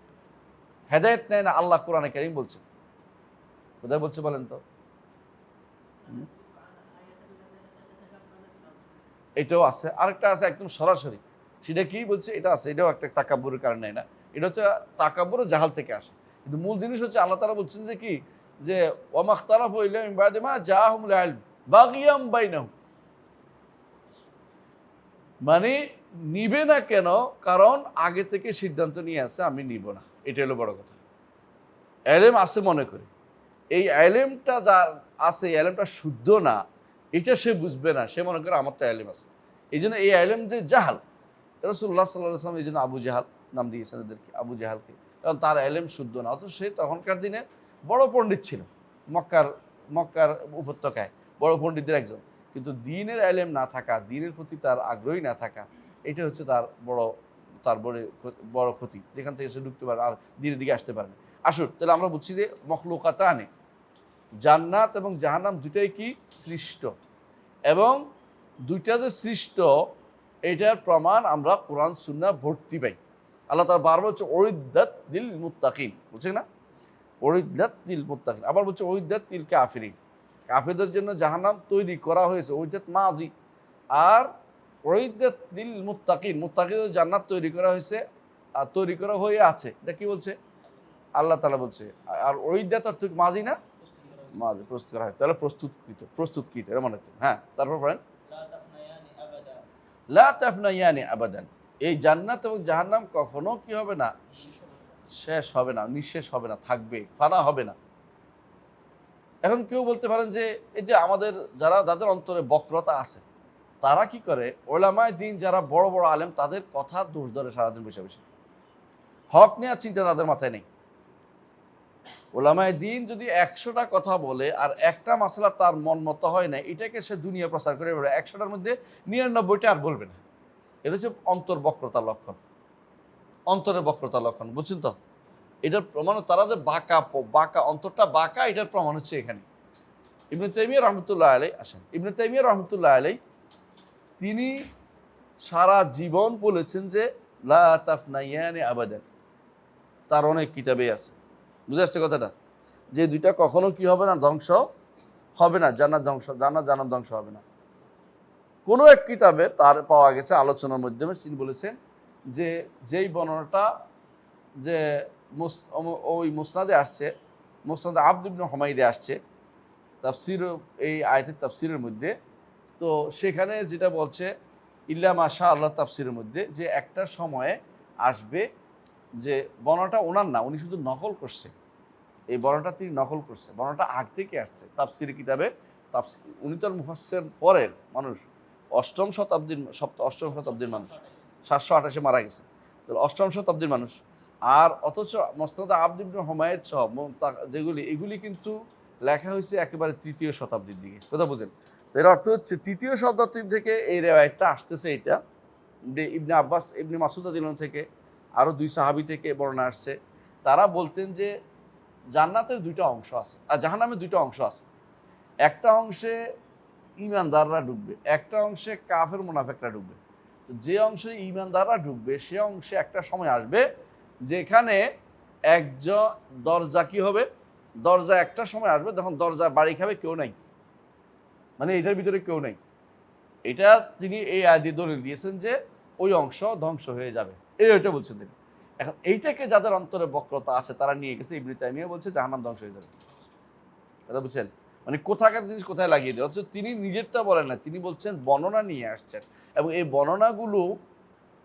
হেদায়েত নেয় না। আল্লাহ কোরআনে কারীম বলছে, কোথায় বলছে বলেন তো? এটাও আছে, আরেকটা আছে একদম সরাসরি। সেটা কি বলছে? এটা আছে, এটাও একটা তাকাব্বুরের কারণ নেয় না। এটা হচ্ছে তাকাব্বুর ও জাহাল থেকে আসে। কিন্তু মূল জিনিস হচ্ছে আল্লাহ তাআলা বলছেন যে কি, যে ওয়া মাখতালাফু ইল্লা মিন বা'দি মা জাআহুমুল ইলম বাগিয়াম বাইনাহুম। মানে নিবে না কেন? কারণ আগে থেকে সিদ্ধান্ত নিয়ে আছে আমি নিব না। এটা হলো বড় কথা। এলেম আছে মনে করি। এই এলেমটা যার আছে, এই এলেমটা শুদ্ধ না, এটা সে বুঝবে না। সে মনে করে আমার তো এলেম আছে। এইজন্য এই এলেম যে জাহাল, রাসূলুল্লাহ সাল্লাল্লাহু আলাইহি ওয়াসাল্লাম এইজন্য আবু জাহাল নাম দিয়েছেন এদেরকে, আবু জাহালকে। কারণ তার এলেম শুদ্ধ না। অথচ সে তখনকার দিনে বড় পণ্ডিত ছিল। মক্কার মক্কার উপত্যকায় বড় পণ্ডিতদের একজন। কিন্তু দ্বীনের এলেম না থাকা, দ্বীনের প্রতি তার আগ্রহী না থাকা, এটা হচ্ছে তার বড় ক্ষতি। যেখান থেকে সে ঢুকতে পারে আর দ্বীনের দিকে আসতে পারে না। আসুন, তাহলে আমরা বুঝছি যে মখলুকাতানে জান্নাত এবং জাহান্নাম দুইটাই কি সৃষ্ট, এবং দুইটা যে সৃষ্ট এটার প্রমাণ আমরা কোরআন সুন্নাহ ভর্তি পাই। আল্লাহ তাআলা বারবার হচ্ছে উইদ্দাত লিল মুত্তাকিন, বুঝছেন না? উইদ্দাত লিল মুত্তাকিন, আবার বলছে উইদ্দাত লিল কাফিরিন, কাফেরদের জন্য জাহান্নাম তৈরি করা হয়েছে, উইদ্দাত মাজি। আর উইদ্দাত লিল মুত্তাকিন, মুত্তাকিনদের জান্নাত তৈরি করা হয়েছে আর তৈরি করা হয়ে আছে। এটা কি বলছে? আল্লাহ তাআলা বলছে। আর উইদ্দাত অর্থ মাজি না? মাঝে প্রস্তুত করা হয়, তাহলে প্রস্তুতকৃত এটা মনে রাখতে। হ্যাঁ, তারপর পড়েন। লা তাফনায়ানি আবাদা, লা তাফনায়ানি আবাদান, এই জান্নাত এবং জাহান্নাম কখনো কি হবে না? শেষ হবে না, নিঃশেষ হবে না, থাকবে, ফানা হবে না। এখন কেউ বলতে পারেন যে এই যে আমাদের যাদের অন্তরে বক্রতা আছে, তারা কি করে? ওলামায়ে দ্বীন যারা বড় বড় আলেম, তাদের কথা দোষ ধরে সারাদিন বসে বসে। হক নেওয়ার চিন্তা তাদের মাথায় নেই। ওলামায়ে দ্বীন যদি ১০০টা কথা বলে আর একটা মাসলা তার মন মতো হয় না, এটাকে সে দুনিয়া প্রচার করে বেড়ায়, ১০০টার মধ্যে ৯৯টা আর বলবে না। এটা হচ্ছে অন্তর বক্রতার লক্ষণ, অন্তরের বক্রতার লক্ষণ, বুঝছেন তো? এটার প্রমাণ তারা যে বাঁকা অন্তরটা বাঁকা, এটার প্রমাণ হচ্ছে এখানে। ইবনে তাইমিয়া রহমতুল্লাহ আলাই আসেন। ইবনে তাইমিয়া রহমতুল্লাহ আলাই তিনি সারা জীবন বলেছেন যে লা তাফনায়ানি আবাদান, তার অনেক কিতাবেই আছে। বুঝে আসছে কথাটা? যে দুইটা কখনো কি হবে না? ধ্বংস হবে না। জান্নাত জাহান্নাম ধ্বংস হবে না। কোনো এক কিতাবে তার পাওয়া গেছে আলোচনার মাধ্যমে, তিনি বলেছেন যে যেই বর্ণনাটা যে ওই মুসনাদে আসছে, মুসনাদে আবদ ইবনে হুমাইদে আসছে, তাফসির, এই আয়াতের তাফসিরের মধ্যে, তো সেখানে যেটা বলছে ইল্লা মাশা আল্লাহ তাফসিরের মধ্যে, যে একটা সময়ে আসবে যে বর্ণনাটা ওনার না, উনি শুধু নকল করছে। এই বর্ণনাটা তিনি নকল করছে, বর্ণনাটা আগ থেকে আসছে তাফসির কিতাবে। উনি তো মুফাসসির পরের মানুষ, অষ্টম শতাব্দীর মানুষ, 728 মারা গেছে। তো অষ্টম শতাব্দীর মানুষ। আর অথচ মুসনাদ আবদ ইবনে হুমায়দ সহ এগুলি কিন্তু লেখা হয়েছে একেবারে ৩য় শতাব্দীর দিকে। কথা বুঝেন? তো এর অর্থ হচ্ছে ৩য় শতাব্দী থেকে এই রেওয়ায়েতটা আসতেছে। এটা ইবনে আব্বাস, ইবনে মাসউদ রাদিয়াল্লাহু থেকে, আরও 2 সাহাবী থেকে বর্ণনা আসছে। তারা বলতেন যে জান্নাতের 2টা অংশ আছে আর জাহান্নামের 2টা অংশ আছে। একটা অংশে ঈমানদাররা ঢুকবে, একটা অংশে কাফের মুনাফিকরা ঢুকবে। তো যে অংশে ঈমানদাররা ঢুকবে সে অংশে একটা সময় আসবে যেখানে একজন দরজা কি হবে? দরজা একটা সময় আসবে যখন দরজা বাড়ি খাবে, কেউ নাই, মানে এটার ভিতরে কেউ নাই। এটা তিনি এই আয়াতে দলিল দিয়েছেন যে ওই অংশ ধ্বংস হয়ে যাবে, এটা বলছেন তিনি। এখন এইটাকে যাদের অন্তরে বক্রতা আছে তারা নিয়ে গেছে, ইবনে তাইমিয়া বলছে জাহান্নাম ধ্বংস হয়ে যাবে। কথা বুঝছেন? মানে কোথাকার জিনিস কোথায় লাগিয়ে দেয়। অথচ তিনি নিজেরটা বলেন না, তিনি বলছেন বর্ণনা নিয়ে আসছেন। এবং এই বর্ণনাগুলো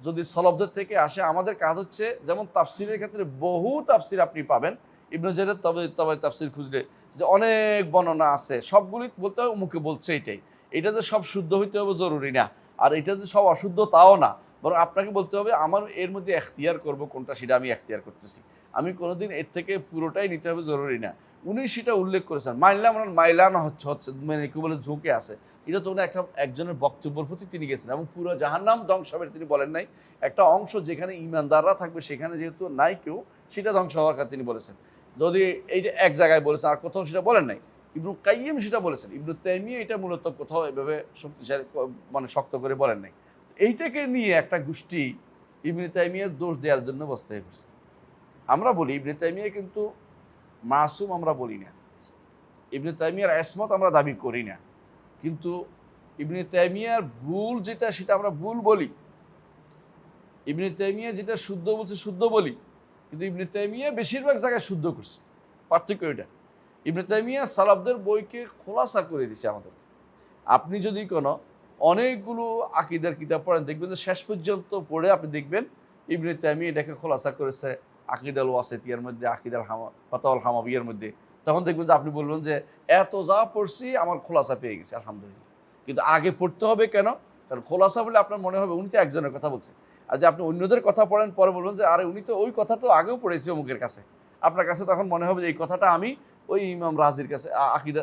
যদি সলফদের থেকে আসে, আমাদের কাজ হচ্ছে, যেমন তাফসিরের ক্ষেত্রে বহু তাফসির আপনি পাবেন, ইবনে জারীর তবে তাফসির খুঁজলে যে অনেক বর্ণনা আছে, সবগুলি বলতে হবে মুখে বলছে এটাই। এটা যে সব শুদ্ধ হইতে হবে জরুরি না, আর এটা যে সব অশুদ্ধ তাও না, বরং আপনাকে বলতে হবে আমার এর মধ্যে এখতিয়ার করব কোনটা, সেটা আমি এখতিয়ার করতেছি। আমি কোনোদিন এর থেকে পুরোটাই নিতে হবে জরুরি না। উনি সেটা উল্লেখ করেছেন, মাইলাম মাইলানো হচ্ছে মানে কি বলে ঝুঁকে আছে। এটা তো উনি একজনের বক্তব্যের প্রতি তিনি গেছেন, এবং পুরো জাহান্নাম ধ্বংস হবে তিনি বলেন নাই। একটা অংশ যেখানে ঈমানদাররা থাকবে সেখানে যেহেতু নাই কেউ, সেটা ধ্বংস হওয়ার কথা তিনি বলেছেন। যদি এই যে এক জায়গায় বলেছেন আর কোথাও সেটা বলেন নাই। ইবনু কাইয়িম সেটা বলেছেন, ইবনু তাইমিয়া এটা মূলত কোথাও এভাবে শক্তিশালী মানে শক্ত করে বলেন নাই। এইটাকে নিয়ে একটা গোষ্ঠী ইবনে তাইমিয়ার দোষ দেওয়ার জন্য বসতে হয়ে পড়ছে। আমরা বলি ইবনে তাইমিয়া কিন্তু মাসুম, আমরা বলি না। ইবনে তাইমিয়ার ইসমত আমরা দাবি করি না, কিন্তু ইবনে তাইমিয়ার ভুল যেটা সেটা আমরা ভুল বলি। ইবনে তাইমিয়া যেটা শুদ্ধ বলছে শুদ্ধ বলি, কিন্তু ইবনে তাইমিয়া বেশিরভাগ জায়গায় শুদ্ধ করছে। পার্থক্য এটা। ইবনে তাইমিয়া সালাফদের বইকে খোলাসা করে দিছে আমাদের। আপনি যদি কোনো অনেকগুলো আকীদার কিতাব পড়েন, দেখবেন যে শেষ পর্যন্ত পড়ে আপনি দেখবেন ইবনে তাইমিয়া এটাকে খোলাসা করেছে আকিদাল ওয়াসিতিয়ার মধ্যে, আকিদাল ফাতাওয়াল হামাবিয়ার মধ্যে। তখন দেখবেন যে আপনি বলবেন যে এত যা পড়ছি আমার খোলাসা পেয়ে গেছে আলহামদুলিল্লাহ। কিন্তু আগে পড়তে হবে কেন? কারণ খোলাসা বলে আপনার মনে হবে উনি তো একজনের কথা বলছে। আর যে আপনি অন্যদের কথা পড়েন, পরে বলবেন যে আরে উনি তো ওই কথা তো আগেও পড়েছে অমুকের কাছে। আপনার কাছে তখন মনে হবে যে এই কথাটা আমি ওই ইমাম রাজির কাছে, আকিদা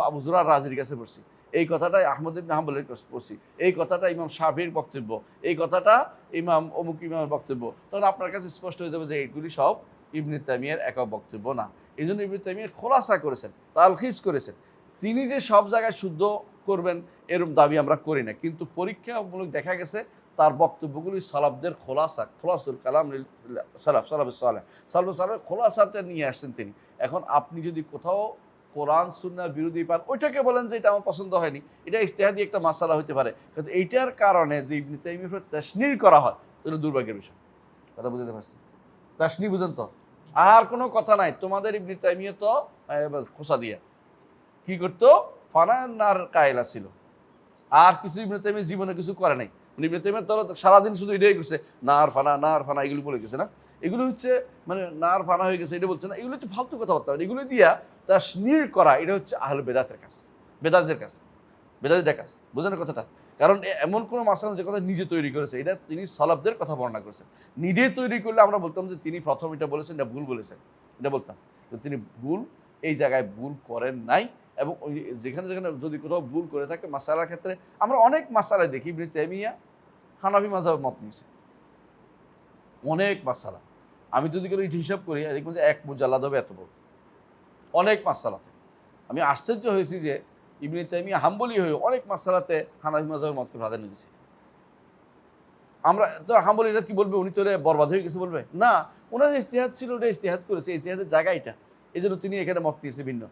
আবু যুরার রাজির কাছে পড়ছি। এই কথাটাই আহমদ ইবনে হাম্বলের কাছে পড়ছি। এই কথাটা ইমাম শাফিঈর বক্তব্য। এই কথাটা ইমাম অমুক ইমামের বক্তব্য। তখন আপনার কাছে স্পষ্ট হয়ে যাবে যে এইগুলি সব ইবনে তাইমিয়ার একক বক্তব্য না। এইজন্য ইবনে তাইমিয়া খোলাসা করেছেন, তালখিস করেছেন। তিনি যে সব জায়গায় শুদ্ধ করবেন এরকম দাবি আমরা করি না। কিন্তু পরীক্ষামূলক দেখা গেছে তার বক্তব্যগুলি সালাফদের খোলাসুল কালাম সালাফুস সালেহ খোলাসাটা নিয়ে আসছেন তিনি। এখন আপনি যদি কোথাও কোরআন সুন্নাহ বিরোধী পান, ওইটাকে বলেন যে এটা আমার পছন্দ হয়নি, এটা ইজতিহাদি একটা মাসালা হতে পারে, কিন্তু এইটার কারণে যে ইবনে তাইমিয়ার উপর তাশনীর করা হয়, তাহলে দুর্ভাগ্যের বিষয়। কথা বুঝতে পারছি? তাশনী বুঝেন তো? আর কোনো কথা নাই। তোমাদের ইবনে তাইমিয়া তো খোসা দিয়া কি করতো, ফানার কায়লা ছিল, আর কিছু ইবনে তাইমিয়া জীবনে কিছু করে নাই। ইবনে তাইমিয়া তো সারাদিন শুধু এটাই করছে, নার ফানা এগুলো বলে গেছে না, এগুলো হচ্ছে মানে নার ফানা হয়ে গেছে এটা বলছে না, এগুলো হচ্ছে ফালতু কথাবার্তা। এগুলো দিয়া তাশনীর করা, এটা হচ্ছে আহলে বেদাতের কাজ, বেদাতদের কাজ, বেদাতীদের কাজ। বুঝেন কথাটা? কারণ এমন কোনো মাসালা যে কথা নিজে তৈরি করেছে, এটা তিনি সালাফদের কথা বর্ণনা করেছেন। নিজে তৈরি করলে আমরা বলতাম যে তিনি প্রথম এটা বলেছেন, এটা ভুল বলেছেন, এটা বলতাম। তো তিনি ভুল, এই জায়গায় ভুল করেন নাই। এবং ওই যেখানে যেখানে যদি কোথাও ভুল করে থাকে মাসালার ক্ষেত্রে, আমরা অনেক মাসালায় দেখি ইবনে তাইমিয়া হানাফি মাযহাবের মত নিয়েছে, অনেক মাসালা। আমি যদি করে হিসাব করি দেখবেন যে এক মুজাল্লাদ হবে এত বড়, অনেক মাসালাতে। আমি আশ্চর্য হয়েছি যে ইবনে তাইমিয়া হাম্বলি হয়ে অনেক মাসালাতে হানাফি মাযহাবের মতকে প্রাধান্য দিয়েছে। আমরা তো হাম্বলিরা কি বলবে, উনি তো বরবাদ হয়ে গেছে বলবে না, ওনার ইজতিহাদ ছিল, ওটা ইজতিহাদ করেছে, ইজতিহাদের জায়গা এটা, এই জন্য তিনি এখানে মত নিয়েছে ভিন্ন।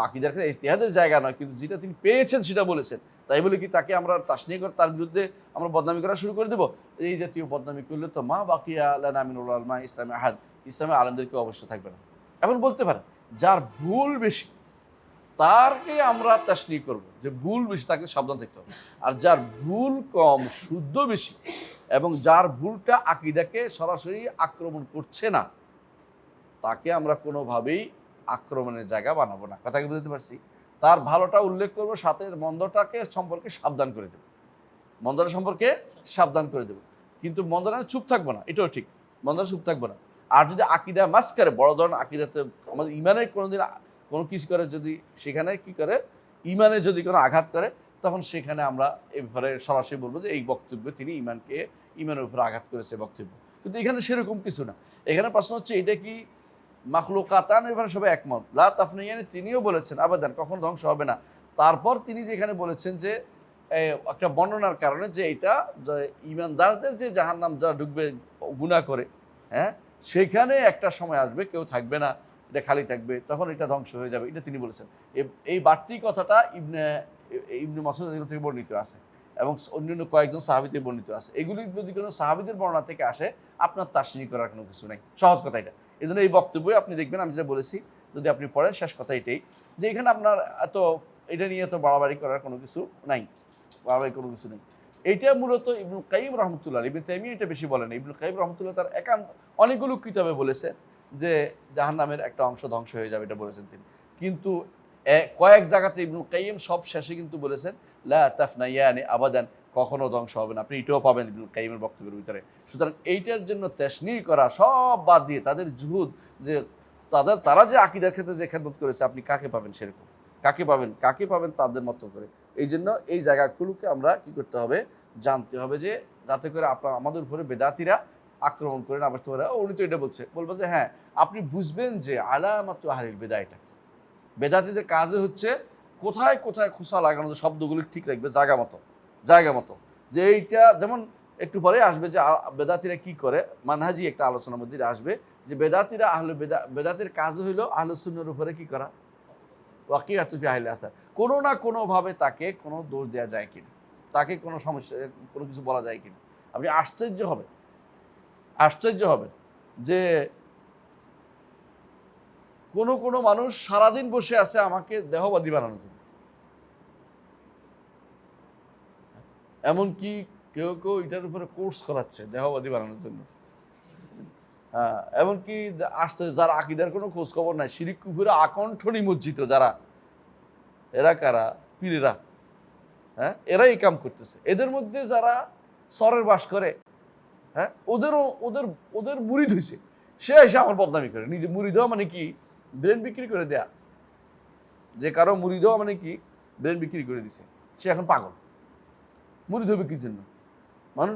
আকিদার ক্ষেত্রে ইজতিহাদের জায়গা নয়, কিন্তু যেটা তিনি পেয়েছেন সেটা বলেছেন, তাই বলে কি তাকে আমরা তাসনিয়া করে তার বিরুদ্ধে আমরা বদনামি করা শুরু করে দেবো? এই জাতীয় বদনামি করলে তো মা বাকিয়া লানা মিনুল আলমা ইসলামে আহাদ, ইসলামের আলেমদেরকে অবশ্য থাকবে না। এখন বলতে পারেন যার ভুল বেশি তারকে আমরা তাসনি করব, যে ভুল বেশি তাকে সাবধান থাকতে হবে। আর যার ভুল কম শুদ্ধ বেশি এবং যার ভুলটা আকীদাকে সরাসরি আক্রমণ করছে না, তাকে আমরা কোনোভাবেই আক্রমণের জায়গা বানাবো না। কথা কি বুঝতে পারছি? তার ভালোটা উল্লেখ করবো, সাথে মন্দটাকে সম্পর্কে সাবধান করে দেবো, মন্দটা সম্পর্কে সাবধান করে দেবো। কিন্তু মন্দটা চুপ থাকবো না, এটাও ঠিক, মন্দটা চুপ থাকবো না। আর যদি আকীদা মাস করে, বড় ধরনের আকীদাতে আমাদের ইমানের কোনোদিন কোনো কিছু করে, যদি সেখানে কি করে ইমানে যদি কোনো আঘাত করে, তখন সেখানে আমরা এ ব্যাপারে সরাসরি বলবো যে এই বক্তব্যে তিনি ইমানের উপর আঘাত করেছে বক্তব্য। কিন্তু এখানে সেরকম কিছু না। এখানে প্রশ্ন হচ্ছে এটা কি মাখলুকাতান, এখানে সবাই একমত। লা তাফনিয়ানি তিনিও বলেছেন আবাদান, কখনো ধ্বংস হবে না। তারপর তিনি যেখানে বলেছেন যে একটা বর্ণনার কারণে যে এটা যে ঈমানদারদের যে জাহান্নাম যারা ঢুকবে গুনাহ করে, হ্যাঁ, সেখানে একটা সময় আসবে কেউ থাকবে না, এটা খালি থাকবে, তখন এটা ধ্বংস হয়ে যাবে, এটা তিনি বলেছেন। এই বাড়তি কথাটা ইবনে মাসউদ থেকে বর্ণিত আছে এবং অন্যান্য কয়েকজন সাহাবীতে বর্ণিত আছে। এগুলি যদি কোনো সাহাবীদের বর্ণনা থেকে আসে, আপনার তাসনি করার কোনো কিছু নাই। সহজ কথা এটা। এই জন্য এই বক্তব্যে আপনি দেখবেন, আমি যেটা বলেছি, যদি আপনি পড়েন শেষ কথা এটাই, যে এখানে আপনার এত এটা নিয়ে এত বাড়াবাড়ি করার কোনো কিছু নাই, বাড়াবাড়ি কোনো কিছু নেই। এইটা মূলত ইবনুল কাইয়িম রাহমাতুল্লাহ, ইবনে তাইমিয়া এটা বেশি বলেন। ইবনুল কাইয়িম রাহমাতুল্লাহ তার একান্ত অনেকগুলো কিতাবে বলেছেন যে জাহান্নামের একটা অংশ ধ্বংস হয়ে যাবে, এটা বলেছেন তিনি। কিন্তু কয়েক জায়গাতে ইবনুল কাইয়িম সব শেষে কিন্তু বলেছেন লা তাফনায়ানি আবাদান, কখনো ধ্বংস হবে না। আপনি এটাও পাবেন ইবনুল কাইয়িমের বক্তব্যের ভিতরে। সুতরাং এইটার জন্য তাশনীর করা সব বাদ দিয়ে তাদের জুহুদ, যে তারা যে আকীদার ক্ষেত্রে যে খেদমত করেছে, আপনি কাকে পাবেন সেরকম, কাকে পাবেন তাদের মতো করে। এই জন্য এই জায়গাগুলোকে আমরা কি করতে হবে, জানতে হবে, যে যাতে করে আমাদের উপরে বেদাতিরা আক্রমণ করে না বসতে পারে। উনি তো এটা বলবো যে হ্যাঁ, আপনি বুঝবেন যে আলামাতু আহলিল বিদআহ, এটা বেদাতিদের কাজে হচ্ছে কোথায় কোথায় খোসা লাগানো, শব্দগুলো ঠিক রাখবে জায়গা মতো। যে এইটা যেমন একটু পরে আসবে যে বেদাতিরা কি করে, মানহাজি একটা আলোচনার মধ্যে আসবে যে বেদাতিরা বেদাতের কাজ হইলো আহলুস সুন্নাহর উপরে কি করা, ওয়াকিআতু ফি আহলিল আসার, কোনো না কোনোভাবে তাকে কোনো দোষ দেওয়া যায় কিনা, তাকে কোনো সমস্যা কোনো কিছু বলা যায় কিনা। আপনি আশ্চর্য হবেন যে কোনো মানুষ সারাদিন বসে আছে আমাকে দেহবাদী বানানোর জন্য, এমনকি কেউ কেউ এটার উপরে কোর্স করাচ্ছে দেহবাদী বানানোর জন্য। হ্যাঁ, এমনকি আসতে যারা আকিদার কোনো খোঁজ খবর নাই, শিরিক কুফুরে আকণ্ঠ নিমজ্জিত যারা, এরা কারা? পীরেরা। হ্যাঁ, এরাই এই কাম করতেছে। এদের মধ্যে যারা সরের বাস করে, হ্যাঁ, ওদেরও ওদের ওদের মুরিদ হয়েছে, সে এসে আমার বদনামি করে। নিজে মুরিদ হওয়া মানে কি? ব্রেন বিক্রি করে দেয়া। যে কারো মুরিদ হওয়া মানে কি? ব্রেন বিক্রি করে দিছে, সে এখন পাগল। মুরিদ হবে কি জন্য?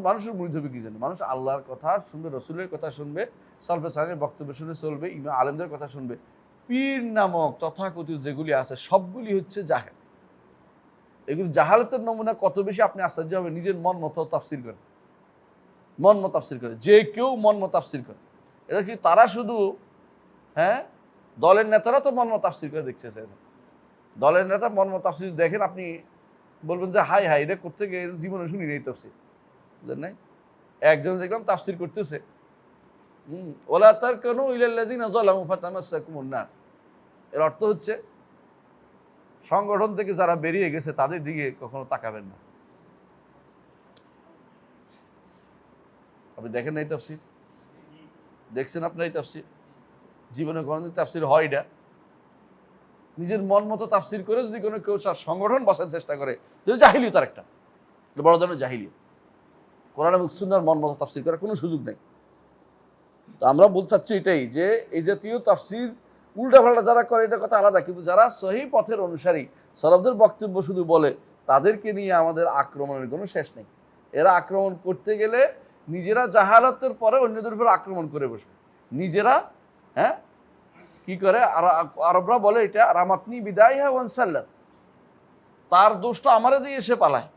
মানুষের মুরিদ হবে কি জন্য? মানুষ আল্লাহর কথা শুনবে, রসুলের কথা শুনবে, সালফে সালের বক্তব্য শুনে চলবে, ইমাম আলেমদের কথা শুনবে। পীর নামক তথাকথিত যেগুলি আছে সবগুলি হচ্ছে জাহেল। এগুলি জাহালতের নমুনা কত বেশি আপনি আশ্চর্য হবে। নিজের মন মতো তাফসির করে, মন মতো তাফসির করে, যে কেউ মন মতো তাফসির করে। এটা কি তারা শুধু, হ্যাঁ, দলের নেতারা তো মন মতো তাফসির করে দেখতেছে। দলের নেতা মন মতো তাফসির দেখেন, আপনি বলবেন যে হাই হাই, এটা করতে গিয়ে জীবনে শুনি নেই তাফসির, বুঝলেন নাই? একজন দেখলাম তাফসির করতেছে, ওলা তার কেন ইলাল্লাযিনা যালামু ফাতামাসসাকুমুন নার। এর অর্থ হচ্ছে সংগঠন থেকে যারা বেরিয়ে গেছে তাদের দিকে কখনো তাকাবেন না। আপনি দেখেন নাই তাফসির? দেখছেন আপনার এই তাফসির? জীবনে কোনোদিন তাফসির হয় না। নিজের মন মতো তাফসির করে যদি কোনো কেউ সংগঠন বসার চেষ্টা করে, যদি জাহিলিয়ত, তার একটা বড় ধরনের জাহিলিয়ত। কোরআন এবং সুন্নাহর মন মতো তাফসির করার কোনো সুযোগ নেই। তো আমরা বলতে চাচ্ছি এটাই, যে এই জাতীয় তাফসির উল্টাপাল্টা যারা করে এটা কথা আলাদা, কিন্তু যারা সহিহ পথের অনুসারী, সালাফদের বক্তব্য শুধু বলে, তাদেরকে নিয়ে আমাদের আক্রমণের কোনো শেষ নেই। এরা আক্রমণ করতে গেলে নিজেরা জাহালাতের পরে অন্যদের উপর আক্রমণ করে বসবে নিজেরা। হ্যাঁ, কি করে? আরবরা বলে এটা রামাতনি বিদাইহা ওয়ানসাল্লাত, তার দোষটা আমারে দিয়ে এসে পালায়।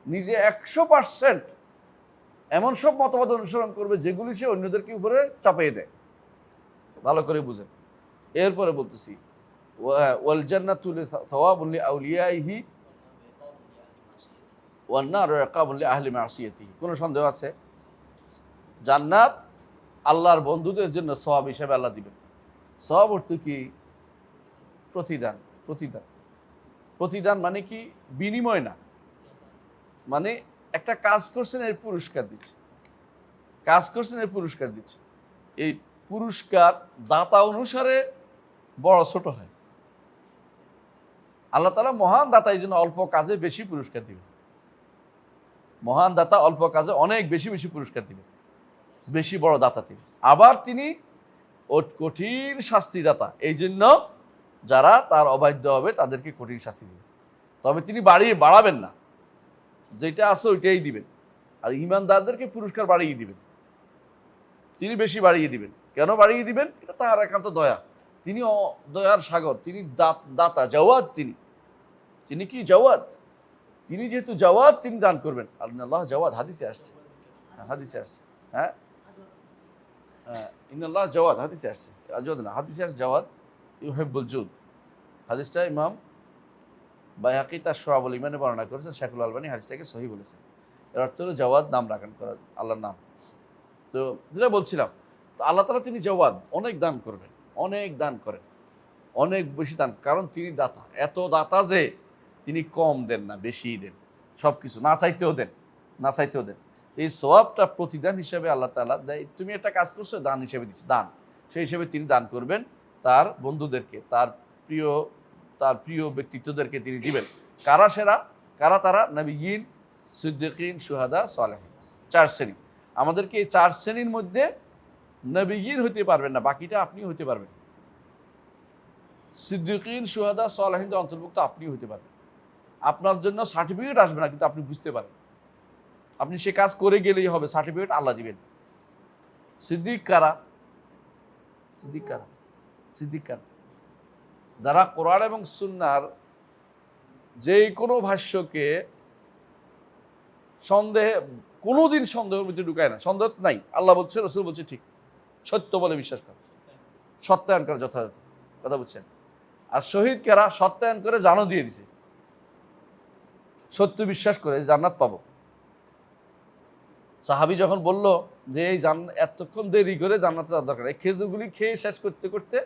নিজে 100% এমন সব মতবাদ অনুসরণ করবে যেগুলি সে অন্যদেরকে উপরে চাপিয়ে দেয়। ভালো করে বুঝেন। এরপরে বলতেছি, ওয়াল জান্নাতু লিসাওয়াবুল লিআউলিয়াইহি ওয়ান নারু ইকাবুল লিআহলি মাসিয়াতিহি। কোনো সন্দেহ আছে? জান্নাত আল্লাহর বন্ধুদের জন্য সওয়াব হিসেবে আল্লাহ দিবেন। সওয়াব অর্থ কি? প্রতিদান। প্রতিদান, প্রতিদান মানে কি? বিনিময় না, মানে একটা কাজ করছেন এর পুরস্কার দিচ্ছে, কাজ করছেন এর পুরস্কার দিচ্ছে। এই পুরস্কার দাতা অনুসারে বড় ছোট হয়। আল্লাহ তাআলা মহান দাতা, এই জন্য অল্প কাজে বেশি পুরস্কার দিবেন। মহান দাতা অল্প কাজে অনেক বেশি বেশি পুরস্কার দিবেন, বেশি বড় দাতা তিনি। আবার তিনি কঠিন শাস্তি দাতা, এই জন্য যারা তার অবাধ্য হবে তাদেরকে কঠিন শাস্তি দিবেন। তবে তিনি বাড়াবেন না, যেটা আছে ওইটাই দিবেন। আর ঈমানদারদেরকে পুরস্কার বাড়িয়ে দিবেন, তিনি বেশি বাড়িয়ে দিবেন। কেন বাড়িয়ে দিবেন? এটা তার একান্ত দয়া। তিনি দয়ার সাগর, তিনি দাতা, জাওয়াদ। তিনি কি জাওয়াদ? তিনি যেহেতু জাওয়াদ, তিনি দান করবেন। আল্লাহ জাওয়াদ, হাদিসে আসছে, হাদিসে আসছে। হ্যাঁ, ইন্নাল্লাহ জাওয়াদ, হাদিসে আসছে। জাওয়াদ না, হাদিসে আসছে জাওয়াদ ইউহিব্বুল জুদ। হাদিসটা ইমাম বাইহাকি তার শুআবুল ঈমানে বর্ণনা করেছেন। শাইখুল আলবানী হাদিসটাকে সহিহ বলেছেন। এর অর্থ হলো জাওয়াদ নাম রাখেন করা, আল্লাহর নাম। তো যেটা বলছিলাম, তো আল্লাহ তাআলা তিনি জাওয়াদ, অনেক দান করবেন, অনেক দান করেন, অনেক বেশি দান। কারণ তিনি দাতা, এত দাতা যে তিনি কম দেন না, বেশিই দেন। সব কিছু না চাইতেও দেন, না চাইতেও দেন। এই সওয়াবটা প্রতিদান হিসেবে আল্লাহ তাআলা দেয়। তুমি একটা কাজ করছো, দান হিসেবে দিচ্ছে, দান। সেই হিসেবে তিনি দান করবেন তার বন্ধুদেরকে, তার প্রিয় ব্যক্তিত্বদেরকে তিনি দিবেন। কারা সেরা? কারা তারা? নবিয়্যিন, সিদ্দিকিন, শুহাদা, সালেহিন। 4 শ্রেণী। আমাদেরকে এই 4 শ্রেণীর মধ্যে নবিয়্যিন হতে পারবেন না, বাকিটা আপনি হতে পারবেন। সিদ্দিকিন, শুহাদা, সালেহিনদের অন্তর্ভুক্ত আপনি হতে পারবেন। আপনার জন্য সার্টিফিকেট আসবে না, কিন্তু আপনি বুঝতে পারেন। আপনি সে কাজ করে গেলেই হবে, সার্টিফিকেট আল্লাহ দিবেন। সিদ্দিক কারা? সিদ্দিক কারা? সিদ্দিক কারা? যারা কোরআন এবং সুন্নাহর যে কোনো ভাষ্যকে কোনোদিন সন্দেহের মধ্যে ঢুকায় না। সন্দেহ নাই, আল্লাহ বলছে, রাসূল বলছে, ঠিক সত্য বলে বিশ্বাস করে, সত্যায়ন করে যথাযথ। কথা বুঝছেন? আর শহীদ কারা? সত্যায়ন করে জানও দিয়ে দিছে, সত্য বিশ্বাস করে জান্নাত পাবো। সাহাবী যখন বলল যে এই এতক্ষণ দেরি করে জান্নাতে যাওয়ার দরকার, এই খেজুরগুলি খেয়ে শেষ করতে করতে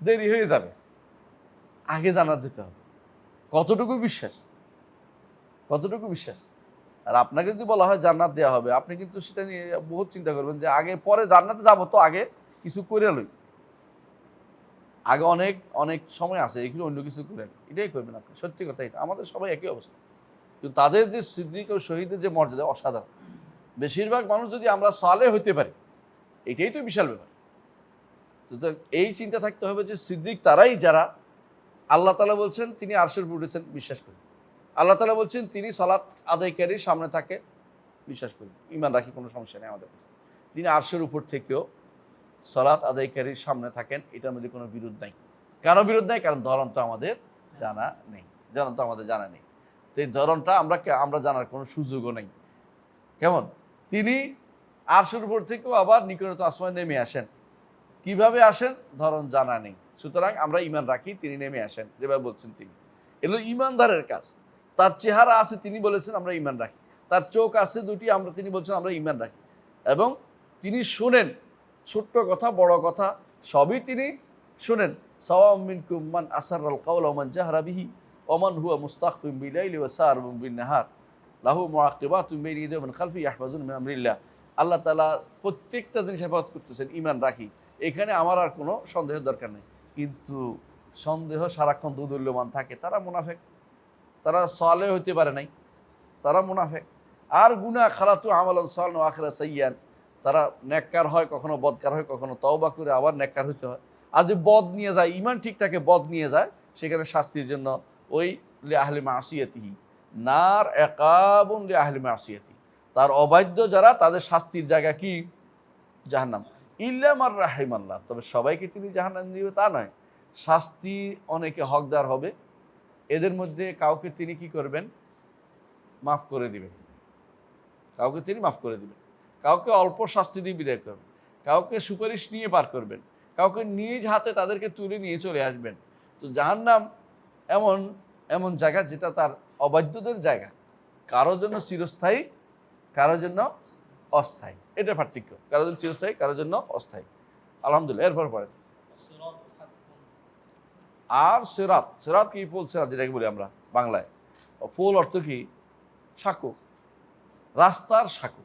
দেরি হয়ে যাবে, আগে জান্নাত যেতে হবে। কতটুকু বিশ্বাস, কতটুকু বিশ্বাস! আর আপনাকে যদি বলা হয় জান্নাত দেওয়া হবে, আপনি কিন্তু সেটা নিয়ে বহুত চিন্তা করবেন যে আগে পরে জান্নাতে যাবো, তো আগে কিছু করে লই, আগে অনেক অনেক সময় আছে, এগুলো অন্য কিছু করেন, এটাই করবেন আপনি। সত্যি কথা এটা, আমাদের সবাই একই অবস্থা। কিন্তু তাদের যে সিদ্দিক ও শহীদের যে মর্যাদা অসাধারণ। বেশিরভাগ মানুষ যদি আমরা সালে হইতে পারি, এটাই তো বিশাল ব্যাপার। তো এই চিন্তা থাকতে হবে যে সিদ্দিক তারাই যারা আল্লাহ তাআলা বলছেন তিনি আরশের উপর উঠেছেন, বিশ্বাস করি। আল্লাহ তাআলা বলছেন তিনি সালাত আদায়কারীর সামনে থাকে, বিশ্বাস করি, ঈমান রাখি, কোনো সমস্যা নেই আমাদের কাছে। তিনি আরশের উপর থেকেও সালাত আদায়কারীর সামনে থাকেন, এটার মধ্যে কোনো বিরোধ নাই। কেন বিরোধ নাই? কারণ ধরনটা আমাদের জানা নেই, ধরনটা আমাদের জানা নেই। তো এই ধরনটা আমরা জানার কোনো সুযোগও নেই। কেমন? তিনি আরশের উপর থেকেও আবার নিকটত আসমানে নেমে আসেন। কিভাবে আসেন? ধরন জানা নেই। সুতরাং আমরা ঈমান রাখি তিনি নেমে আসেন, যেভাবে বলছেন তিনি। এগুলো ঈমানদারের কাজ। তার চেহারা আছে, তিনি বলেছেন আমরা ঈমান রাখি। তার চোখ আছে দুটি, তিনি বলছেন আমরা ঈমান রাখি। এবং তিনি শোনেন, ছোট্ট কথা বড় কথা সবই তিনি শোনেন। সাওয়াউম মিনকুম মান আসাররাল কাওলা ওয়া মান জাহরা বিহি ওয়া মান হুয়া মুস্তাখফিন বিল-লাইলি ওয়া সারিবুন বিন-নাহার লাহু মুআকিবাতুন বাইনা ইয়াদাইহি ওয়া মিন খালফিহি ইয়াহফাজুনা মিন আমরিল্লাহ। আল্লাহ তাআলা প্রত্যেকটা জিনিস হেফাজত করতেছেন, ঈমান রাখি। এখানে আমার আর কোনো সন্দেহের দরকার নেই। কিন্তু সন্দেহ সারাক্ষণ দোদুল্যমান থাকে, তারা মুনাফিক, তারা সালেহ হইতে পারে নাই, তারা মুনাফিক। আর গুনাহ খালাতু আমালান সালিহান ওয়া আখিরা সাইয়্যান, তারা নেককার হয়, কখনো বদকার হয়, কখনো তওবা করে আবার নেককার হইতে হয়। আর যে বদ নিয়ে যায়, ঈমান ঠিক থাকে, বদ নিয়ে যায়, সেখানে শাস্তির জন্য ওই লি আহলি মাসিয়াতিহি নার ইকাবুন লি আহলি মাসিয়াতিহি, তার অবাধ্য যারা তাদের শাস্তির জায়গা কি? জাহান্নাম। ইল্লা মার রাহিমাল্লাহ, তবে সবাইকে তিনি জাহান্নাম দিবে তা নয়। শাস্তি অনেকে হকদার হবে, এদের মধ্যে কাউকে তিনি কি করবেন? মাফ করে দিবেন। কাউকে তিনি মাফ করে দিবেন, কাউকে অল্প শাস্তি দিয়ে বিদায় করবেন, কাউকে সুপারিশ নিয়ে পার করবেন, কাউকে নিজ হাতে তাদেরকে তুলে নিয়ে চলে আসবেন। তো জাহান্নাম এমন এমন জায়গা যেটা তার অবাধ্যদের জায়গা, কারোর জন্য চিরস্থায়ী, কারোর জন্য অস্থায়ী, এটা পার্থক্য। কারোর জন্য চিরস্থায়ী, কারোর জন্য অস্থায়ী। আলহামদুলিল্লাহ। এরপর পরে والصراط حق আর সেরাত, সেরাত কি? ফুল সেরাত যেটাকে বলি আমরা বাংলায়। ফুল অর্থ কি? সাঁকো, রাস্তার সাঁকো।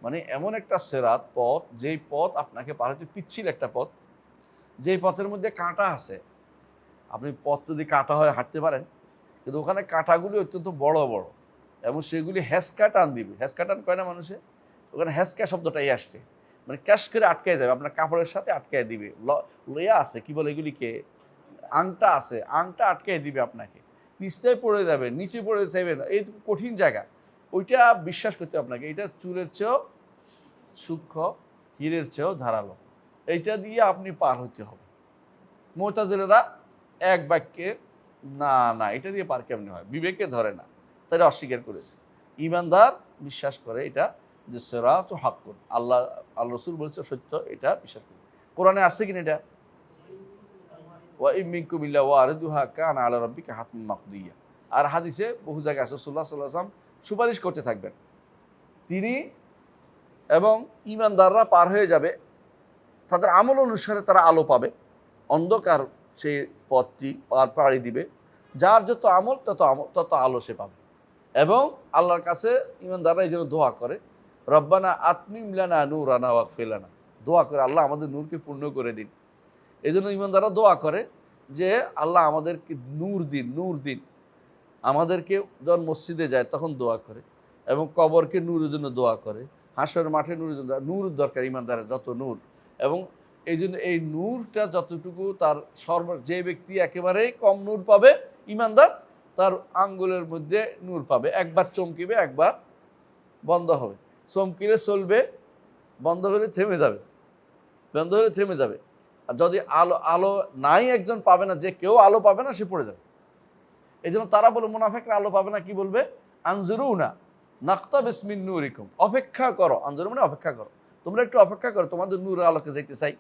মানে এমন একটা সেরাত পথ, যেই পথ আপনাকে পার হতে পিচ্ছিল একটা পথ, যেই পথের মধ্যে কাঁটা আছে। আপনি পথ যদি কাঁটা হয় হাঁটতে পারেন, কিন্তু ওখানে কাঁটাগুলি অত্যন্ত বড় বড়, এবং সেগুলি হ্যাসকা টান দিবে। হ্যাসকা টান কয় না মানুষে? ওখানে হ্যাসকা শব্দটাই আসছে, মানে ক্যাশ করে আটকায় যাবে, আপনার কাপড়ের সাথে আটকায় দিবে। লয়া আছে, কি বলে এগুলিকে, আংটা আছে, আংটা আটকায় দিবে আপনাকে, নিচটায় পড়ে যাবে, নিচে পড়ে যাবেন, এই কঠিন জায়গা। ওইটা বিশ্বাস করতে আপনাকে, এটা চুলের চেয়েও সূক্ষ্ম, হীরের চেয়েও ধারালো, এইটা দিয়ে আপনি পার হতে হবে। মুতাজিলারা এক বাক্যে না না, এটা দিয়ে পার কেমনি হয়, বিবেকে ধরে না, তারা অস্বীকার করেছে। ঈমানদার বিশ্বাস করে এটা, যে সিরাত হাক্কুন, আল্লাহ রাসূল বলেছে সত্য, এটা বিশ্বাস করে। কোরআনে আসছে কিনা এটা? ওয়া ইম মিনকুম ইল্লা ওয়ারিদুহা কানা আলা রাব্বিকা হাতমান মাকদিয়া। আর হাদিসে বহু জায়গায় আছে রাসূলুল্লাহ সাল্লাল্লাহু আলাইহি ওয়াসাল্লাম সুপারিশ করতে থাকবেন তিনি, এবং ঈমানদাররা পার হয়ে যাবে, তাদের আমল অনুসারে তারা আলো পাবে, অন্ধকার সেই পথটি পাড়ি দিবে, যার যত আমল তত আলো সে পাবে। এবং আল্লাহর কাছে ঈমানদাররা এই জন্য দোয়া করে, রব্বানা আতমিম লানা নূরানা ওয়াগফির লানা, দোয়া করে আল্লাহ আমাদের নূরকে পূর্ণ করে দিন। এই জন্য ঈমানদাররা দোয়া করে যে আল্লাহ আমাদেরকে নূর দিন, নূর দিন। আমাদেরকে যখন মসজিদে যায় তখন দোয়া করে, এবং কবরকে নূরের জন্য দোয়া করে, হাসর মাঠে নূরের জন্য, নূর দরকার ঈমানদারের, যত নূর। এবং এই জন্য এই নূরটা যতটুকু তার যে ব্যক্তি একেবারেই কম নূর পাবে, ঈমানদার, তার আঙ্গুলের মধ্যে নূর পাবে, একবার চমকিবে, একবার বন্ধ হবে। চমকিলে চলবে, বন্ধ হলে থেমে যাবে, বন্ধ হলে থেমে যাবে। আর যদি আলো নাই, একজন পাবে না, যে কেউ আলো পাবে না, সে পড়ে যাবে। এই জন্য তারা বলে, মুনাফিকরা আলো পাবে না, কি বলবে? আনজুরুনা নাকতাবিস মিন নূরিকুম, অপেক্ষা করো। আনজুরু মানে অপেক্ষা করো, তোমরা একটু অপেক্ষা করো, তোমাদের নূরের আলোকে যাইতে চাই।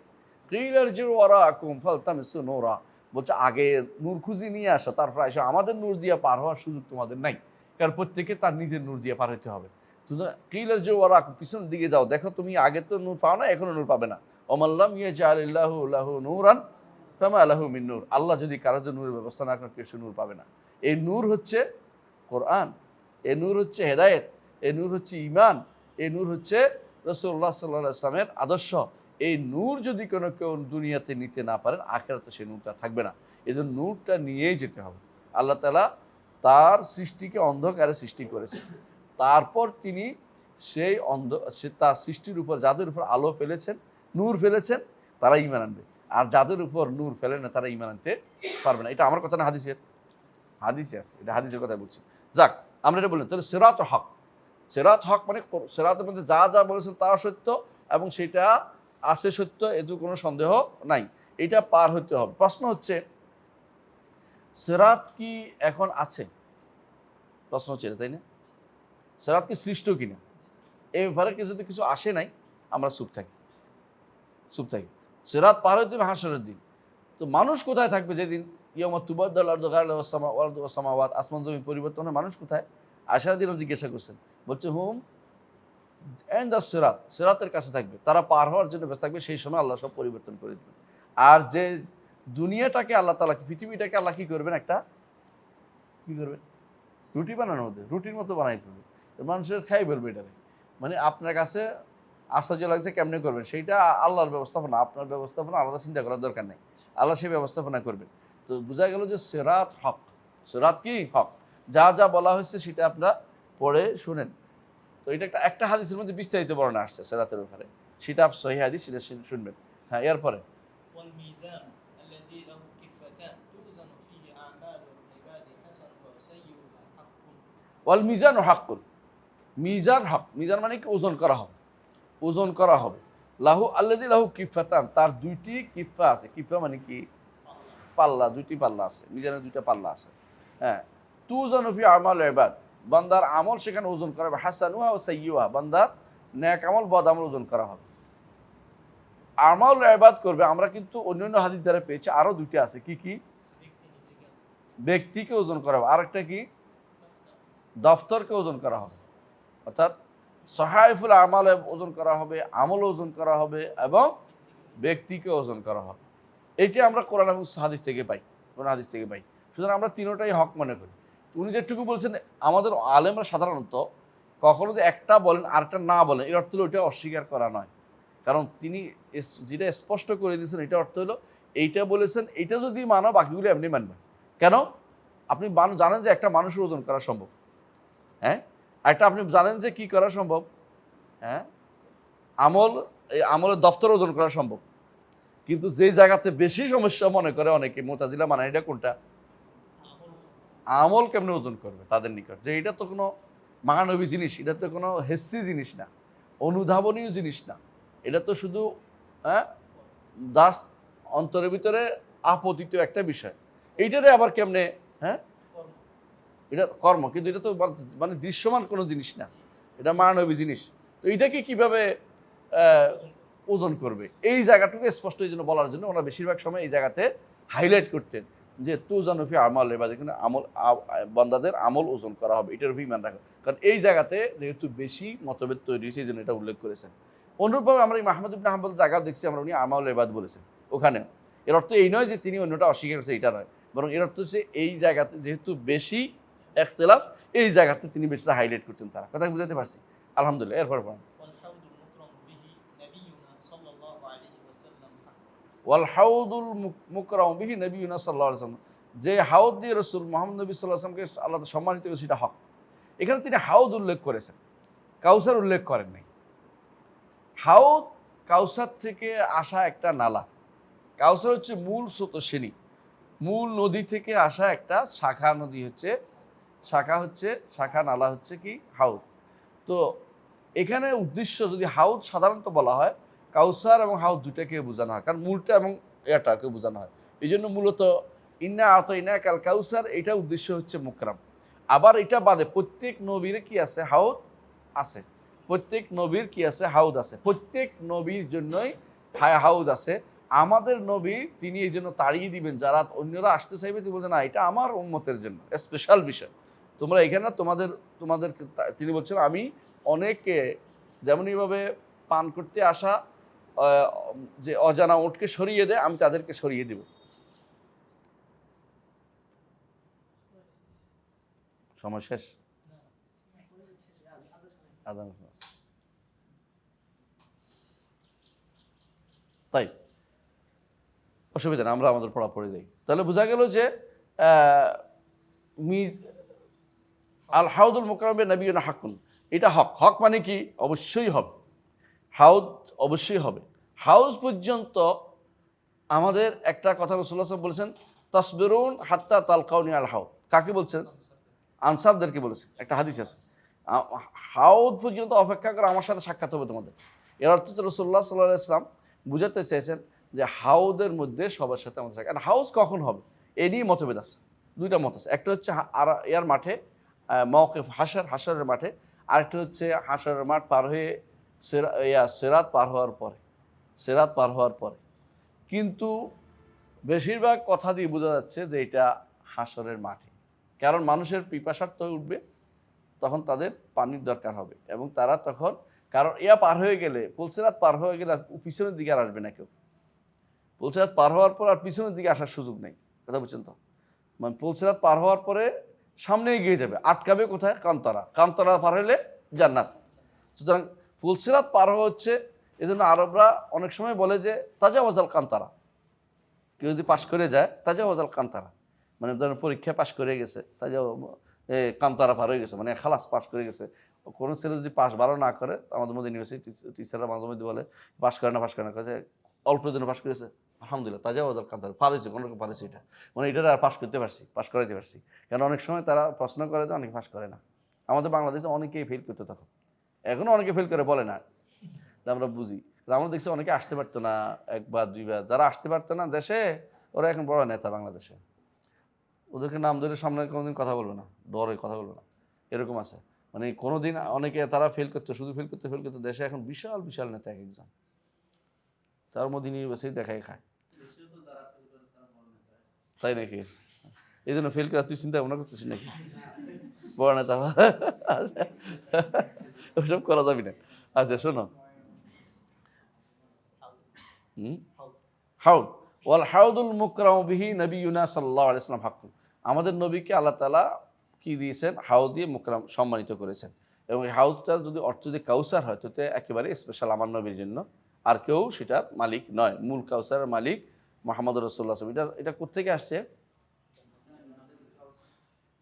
কিল ইরজিউ ওয়ারাকুম ফালতামিসু নূরা, বলছে আগে নূর খুঁজি নিয়ে আসো, তারপর এসো, আমাদের নূর দিয়ে পার হওয়ার সুযোগ তোমাদের নাই, কারণ প্রত্যেকে তার নিজের নূর দিয়ে পার হতে হবে। কিল ইরজিউ ওয়ারাকুম, পিছনের দিকে যাও, দেখো তুমি আগে তো নূর পাও না, এখনো নূর পাবে না। ওমাল্লাম ইয়াজআলিল্লাহু লাহু নূরান ফামা লাহু মিন নূর, আল্লাহ যদি কারোর জন্য নূরের ব্যবস্থা না করেন, কেউ নূর পাবে না। এই নূর হচ্ছে কোরআন, এই নূর হচ্ছে হেদায়েত, এই নূর হচ্ছে ঈমান, এই নূর হচ্ছে রাসূলুল্লাহ সাল্লাল্লাহু আলাইহি ওয়াসাল্লামের আদর্শ। এই নূর যদি কোনো কেউ দুনিয়াতে নিতে না পারেন, আখিরাতে সেই নূরটা থাকবে না। এজন্য নূরটা নিয়েই যেতে হবে। আল্লাহ তাআলা তার সৃষ্টিকে অন্ধকারে সৃষ্টি করেছেন। তারপর তিনি সেই তার সৃষ্টির উপর যাদের উপর আলো ফেলেছেন, নূর ফেলেছেন, তারা ঈমান আনবে। আর যাদের উপর নূর ফেলে না, তারা ঈমান আনতে পারবে না। এটা আমার কথা না, হাদিসের? হাদিসে আছে, এটা হাদিসের কথা বলছি। যাক, আমরা এটা বললেন, তাহলে সিরাত হক। সিরাত হক মানে সিরাতের মধ্যে যা যা বলেছেন তা সত্য, এবং সেটা আছে সত্য, এতে কোনো সন্দেহ নাই। এটা পার হতে হবে। প্রশ্ন হচ্ছে, সিরাত কি এখন আছে? প্রশ্ন হচ্ছে এটা, তাই না? সিরাত কি সৃষ্ট কিনা, এই ব্যাপারে যদি কিছু আসে নাই, আমরা চুপ থাকি। সিরাত পার হইতে হবে হাসরের দিন। তো মানুষ কোথায় থাকবে যেদিন? ইয়াউমা তুবাদদালু আরদু গায়রা ওয়াস সামাওয়াত, আসমান জমিন পরিবর্তন হয়, মানুষ কোথায়? আশার দিনও জিজ্ঞাসা করছেন, বলছে হুম এন্ড সিরাত, সিরাতের কাছে থাকবে, তারা পার হওয়ার জন্য ব্যস্ত থাকবে। সেই সময় আল্লাহ সব পরিবর্তন করে দেবেন। আর যে দুনিয়াটাকে আল্লাহ তাআলা, পৃথিবীটাকে আল্লাহ কি করবেন? একটা কি করবেন? রুটি বানানোর মধ্যে, রুটির মতো বানাই ফেলবে। মানুষের খাই বলবে এটারে। মানে আপনার কাছে আশ্চর্য লাগছে, কেমনে করবেন? সেইটা আল্লাহর ব্যবস্থাপনা, আপনার ব্যবস্থাপনা আলাদা চিন্তা করার দরকার নেই। আল্লাহ সেই ব্যবস্থাপনা করবেন। তো বোঝা গেল যে সিরাত হক। সিরাত কি? হক। যা যা বলা হয়েছে সেটা আপনারা পড়ে শুনেন। তো এটা একটা হাদিসের মধ্যে বিস্তারিত বর্ণনা আসছে সিরাতের ব্যাপারে, সেটা সহিহ হাদিস, সেটা শুনবেন। হ্যাঁ, এরপরে والميزان الذي له كفتان توزن فيه أعمال العباد حسن وسيئها حق ওয়াল মিজান ও হাক্কুল। মিজান হক। মিজান মানে কি? ওজন করা হবে, ওজন করা হবে। লাহু আল্লাযী লাহু কিফাতান, তার দুইটি কিফা আছে। কিফা মানে কি? পাল্লা, দুইটি পাল্লা আছে। মিজানের দুইটা পাল্লা আছে। হ্যাঁ, তুজানু ফি আমাল ইবাদ, বান্দার আমল সেখানে ওজন করা হবে। হাসানুহা ওয়া সাইয়্যুহা, বান্দার নেক আমল বদ আমল ওজন করা হবে। আমাল ইবাদ করবে। আমরা কিন্তু অন্যান্য হাদিস দ্বারা পেয়েছি আরো দুইটা আছে। কি কি? ব্যক্তিকে ওজন করা হবে। আরেকটা কি? দফতরকে ওজন করা হবে। অর্থাৎ সহায়ফুল আমাল ওজন করা হবে, আমল ওজন করা হবে, এবং ব্যক্তিকে ওজন করা হবে। এইটা আমরা কোরআন এবং হাদিস থেকে পাই, কোরআন হাদিস থেকে পাই। সুতরাং আমরা তিনোটাই হক মনে করি। উনি যেটুকু বলছেন, আমাদের আলেমরা সাধারণত কখনো যে একটা বলেন আরেকটা না বলেন, এর অর্থ হলো ওইটা অস্বীকার করা নয়। কারণ তিনি যেটা স্পষ্ট করে দিয়েছেন, এটা অর্থ হলো এইটা বলেছেন, এইটা যদি মানো বাকিগুলো এমনি মানবেন। কেন? আপনি জানেন যে একটা মানুষের ওজন করা সম্ভব। হ্যাঁ, একটা আপনি জানেন যে কি করা সম্ভব। হ্যাঁ, আমলের দফতর ওজন করা সম্ভব। কিন্তু যে জায়গাতে বেশি সমস্যা মনে করে অনেকে, মুতাজিলা মানে, এটা কোনটা? আমল কেমনে ওজন করবে তাদের নিকট? যে এটা তো কোনো মহানবী জিনিস, এটা তো কোনো হেসি জিনিস না, অনুধাবনীয় জিনিস না। এটা তো শুধু হ্যাঁ দাস অন্তরের ভিতরে আপতিত একটা বিষয়। এইটারে আবার কেমনে? হ্যাঁ, এটা কর্ম, কিন্তু এটা তো মানে দৃশ্যমান কোনো জিনিস না, এটা মানবী জিনিস। তো এটাকে কিভাবে ওজন করবে? এই জায়গাটুকু স্পষ্ট এই জন্য বলার জন্য ওরা বেশিরভাগ সময় এই জায়গাতে হাইলাইট করতেন যে তুজানুফি আমল এবার যেখানে আমল বান্দাদের আমল ওজন করা হবে, এটার উপর ঈমান রাখা। কারণ এই জায়গাতে যেহেতু বেশি মতভেদ তৈরি হয়েছে, এই জন্য এটা উল্লেখ করেছেন। অনুরূপভাবে আমরা এই মাহমুদ ইবনে হাম্বল জায়গাও দেখছি, আমরা উনি আমল এবাদ বলেছেন ওখানেও। এর অর্থ এই নয় যে তিনি অন্যটা অস্বীকার করেছে, এটা নয়, বরং এর অর্থ হচ্ছে এই জায়গাতে যেহেতু বেশি ইখতিলাফ, এই জায়গাতে তিনি বেশি হাইলাইট করছেন। তারা কথা বুঝাতে পারছি? আলহামদুলিল্লাহ। এরপর والحوض المكرم به نبينا صلى الله عليه وسلم حق ওয়াল হাউদুল মুকরাম বিহি নবিয়ুনা সাল্লাল্লাহু আলাইহি ওয়াসাল্লাম, যে হাউদ দিয়ে রাসূল মুহাম্মদ নবী সাল্লাল্লাহু আলাইহি ওয়াসাল্লামকে আল্লাহ সম্মানিত করেছে, সেটা হক। এখানে তিনি হাউদ উল্লেখ করেছেন, কাউসার উল্লেখ করেন নাই। হাউদ কাউসার থেকে আসা একটা নালা। কাউসার হচ্ছে মূল স্রোতস্বিনী, মূল নদী থেকে আসা একটা শাখা নদী হচ্ছে, শাখা নালা হচ্ছে কি হাউদ। তো এখানে উদ্দেশ্য, যদি হাউদ সাধারণত বলা হয়, কাউসার এবং হাউদ দুটাকে বোঝানো হয়, কারণ মূলটা এবং এটাকে বোঝানো হয়। এই জন্য মূলত ইন্না আতাইনা কাল কাউসার, এটা উদ্দেশ্য হচ্ছে মুকরাম। আবার এটা বাদে প্রত্যেক নবীর কি আছে? হাউদ আছে। প্রত্যেক নবীর কি আছে? হাউদ আছে। প্রত্যেক নবীর জন্যই হাউদ আছে। আমাদের নবী তিনি এই জন্য তাড়িয়ে দিবেন, যারা অন্যরা আসতে চাইবে, তিনি বলছেন না, এটা আমার উম্মতের জন্য স্পেশাল বিষয়, তোমরা এখানে তোমাদের তিনি বলছেন, আমি অনেকে যেমন এইভাবে পান করতে আসা যে অজানা ওটকে সরিয়ে দেয়, আমি তাদেরকে সরিয়ে দেব। সময় শেষ। আদান আছে। তাই অসুবিধা না, আমরা আমাদের পড়া পড়ে যাই। তাহলে বোঝা গেল যে আল হাউদুল মুকাররম নবিয়ুনা হাক্কুন, এটা হক। হক মানে কি? অবশ্যই হবে, হাউদ অবশ্যই হবে। হাউজ পর্যন্ত আমাদের একটা কথা রাসূলুল্লাহ সাল্লাল্লাহু আলাইহি ওয়াসাল্লাম বলেছেন, তাসবিরুন হাত্তা তালকাউনি আল হাউদ। কাকে বলছেন? আনসারদেরকে বলেছেন। একটা হাদিস আছে, হাউদ পর্যন্ত অপেক্ষা করে, আমার সাথে সাক্ষাৎ হবে তোমাদের। এর অর্থ হচ্ছে রাসূলুল্লাহ সাল্লাল্লাহু আলাইহি ওয়াসাল্লাম বুঝাতে চেয়েছেন যে হাউদের মধ্যে সবার সাথে আমাদের সাক্ষাৎ। হাউজ কখন হবে এ নিয়ে মতভেদ আছে, দুইটা মত আছে। একটা হচ্ছে ইয়ার মাঠে, মাওকিফ হাসরের মাঠে। আরেকটা হচ্ছে হাসরের মাঠ পার হয়ে সিরাত পার হওয়ার পরে, সিরাত পার হওয়ার পরে। কিন্তু বেশিরভাগ কথা দিয়ে বোঝা যাচ্ছে যে এটা হাসরের মাঠে, কারণ মানুষের পিপাসার্থ হয়ে উঠবে, তখন তাদের পানির দরকার হবে এবং তারা তখন, কারণ ইয়া পার হয়ে গেলে, পুলসিরাত পার হয়ে গেলে আর পিছনের দিকে আর আসবে না কেউ। পুলসিরাত পার হওয়ার পর আর পিছনের দিকে আসার সুযোগ নেই। কথা বুঝছেন তো? মানে পুলসিরাত পার হওয়ার পরে সামনে এগিয়ে যাবে, আটকাবে কোথায়? কান্তরা। কান্তরা পার হলে জান্নাত। সুতরাং পুলসিরাত পার হওয়া হচ্ছে, এই জন্য আরবরা অনেক সময় বলে যে তাজাওয়াজাল কান্তারা। কেউ যদি পাশ করে যায়, তাজাওয়াজাল কান্তারা, মানে ধরেন পরীক্ষা পাশ করে গেছে, কান্তারা পার হয়ে গেছে, মানে খালাস পাশ করে গেছে। কোনো ছেলে যদি পাশ ভালো না করে, আমাদের মধ্যে ইউনিভার্সিটি টিচাররা মাঝে মধ্যে বলে পাশ করে না, পাশ করে না, কাজে অল্প জন্য পাশ করেছে, আলহামদুলিল্লাহ তাজাওয়াজাল কান্তারা, পারেছি, কোনোরকম পারেছি, এটা মানে এটা আর পাশ করতে পারছি, পাশ করাইতে পারছি। কারণ অনেক সময় তারা প্রশ্ন করে তো, অনেকে পাশ করে না। আমাদের বাংলাদেশে অনেকেই ফেল করতে, তখন এখনও অনেকে ফেল করে, বলে না, আমরা বুঝি। আমরা দেখছি অনেকে আসতে পারতো না, একবার দুইবার, যারা আসতে পারতো না দেশে, ওরা এখন বড় নেতা বাংলাদেশে। ওদেরকে নাম ধরে সামনে কোনোদিন কথা বলবে না, ডরে কথা বলবে না, এরকম আছে। মানে কোনোদিন অনেকে তারা ফেল করতে, শুধু ফেল করতে দেশে এখন বিশাল বিশাল নেতা এক একজন, তার মধ্যে ইউনিভার্সিটি দেখাই খায়। তাই নাকি? এই জন্য ফেল করে তুই চিন্তা ভাবনা করতেছিস নাকি? বড় নেতা ওসব করা যাবি না। আচ্ছা শোনো, হাউদ ওয়াল হাউদুল মুকরাম বিহি নবিয়ুনা সাল্লাল্লাহু আলাইহি ওয়াসাল্লাম হাক্কুন। আমাদের নবীকে আল্লাহ তাআলা কি দিয়েছেন? হাউদ দিয়ে মুকরাম, সম্মানিত করেছেন। এবং এই হাউদটার যদি অর্থ যদি কাউসার হয়, তো একেবারে স্পেশাল আমার নবীর জন্য, আর কেউ সেটার মালিক নয়। মূল কাউসারের মালিক মুহাম্মদ রাসূলুল্লাহ সাল্লাল্লাহু আলাইহি ওয়াসাল্লাম। এটা কোত্থেকে আসছে?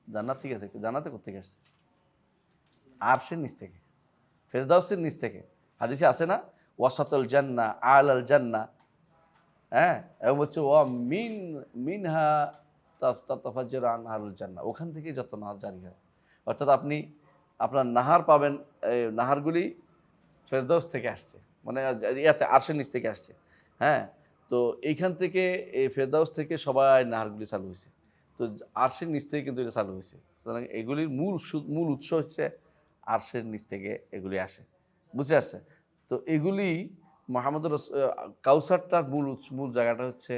জান্নাত থেকে আছে। জান্নাতে কোত্থেকে আসছে? আরশের নিচ থেকে, ফেরদাউসের নিচ থেকে। হাদিসে আছে না, ওয়াসাতুল জান্নাহ আলাল জান্নাহ, হ্যাঁ, এবং হচ্ছে ও মিনহা তাতাফাজ্জারু আনহারুল জান্নাহ, ওখান থেকে যত নাহার জারি হয়। অর্থাৎ আপনি আপনার নাহার পাবেন, এই নাহারগুলি ফেরদৌস থেকে আসছে, মানে ইয়াতে আরশের নিচ থেকে আসছে। হ্যাঁ, তো এইখান থেকে, এই ফেরদৌস থেকে সবাই নাহারগুলি চালু হয়েছে। তো আরশের নিচ থেকে কিন্তু এটা চালু হয়েছে। সুতরাং এগুলির মূল উৎস হচ্ছে আরশের নিচ থেকে এগুলি আসে। বুঝে আসছে? তো এগুলি মুহাম্মদ কাউসারটার মূল জায়গাটা হচ্ছে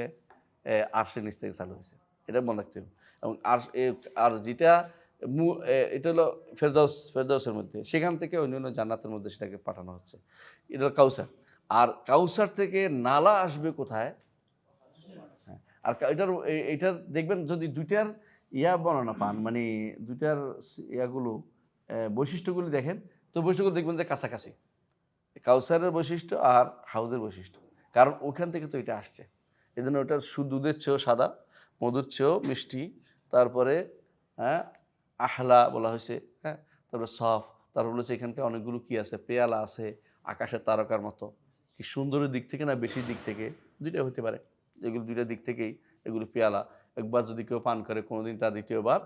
আরশের নিচ থেকে চালু হয়েছে, এটা মনে রাখতে হবে। এবং আর যেটা এটা হলো ফেরদাউসের মধ্যে, সেখান থেকে অন্যান্য জান্নাতের মধ্যে সেটাকে পাঠানো হচ্ছে। এটা হলো কাউসার। আর কাউসার থেকে নালা আসবে কোথায়? হ্যাঁ, আর এটার দেখবেন যদি দুইটার বর্ণনা পান, মানে দুইটার ইয়াগুলো, বৈশিষ্ট্যগুলি দেখেন, তো বৈশিষ্ট্যগুলো দেখবেন যে কাছাকাছি। কাউসারের বৈশিষ্ট্য আর হাউজের বৈশিষ্ট্য, কারণ ওখান থেকে তো এটা আসছে। এই জন্য ওটা দুধের চেয়েও সাদা, মধুর চেয়েও মিষ্টি, তারপরে হ্যাঁ আহলা বলা হয়েছে, হ্যাঁ, তারপরে সফ, তারপর বলেছে এখানকার অনেকগুলো কি আছে, পেয়ালা আছে আকাশের তারকার মতো। কি সুন্দরের দিক থেকে না বেশির দিক থেকে, দুইটা হতে পারে, এগুলো দুইটা দিক থেকেই এগুলো পেয়ালা। একবার যদি কেউ পান করে, কোনোদিন তার দ্বিতীয়বার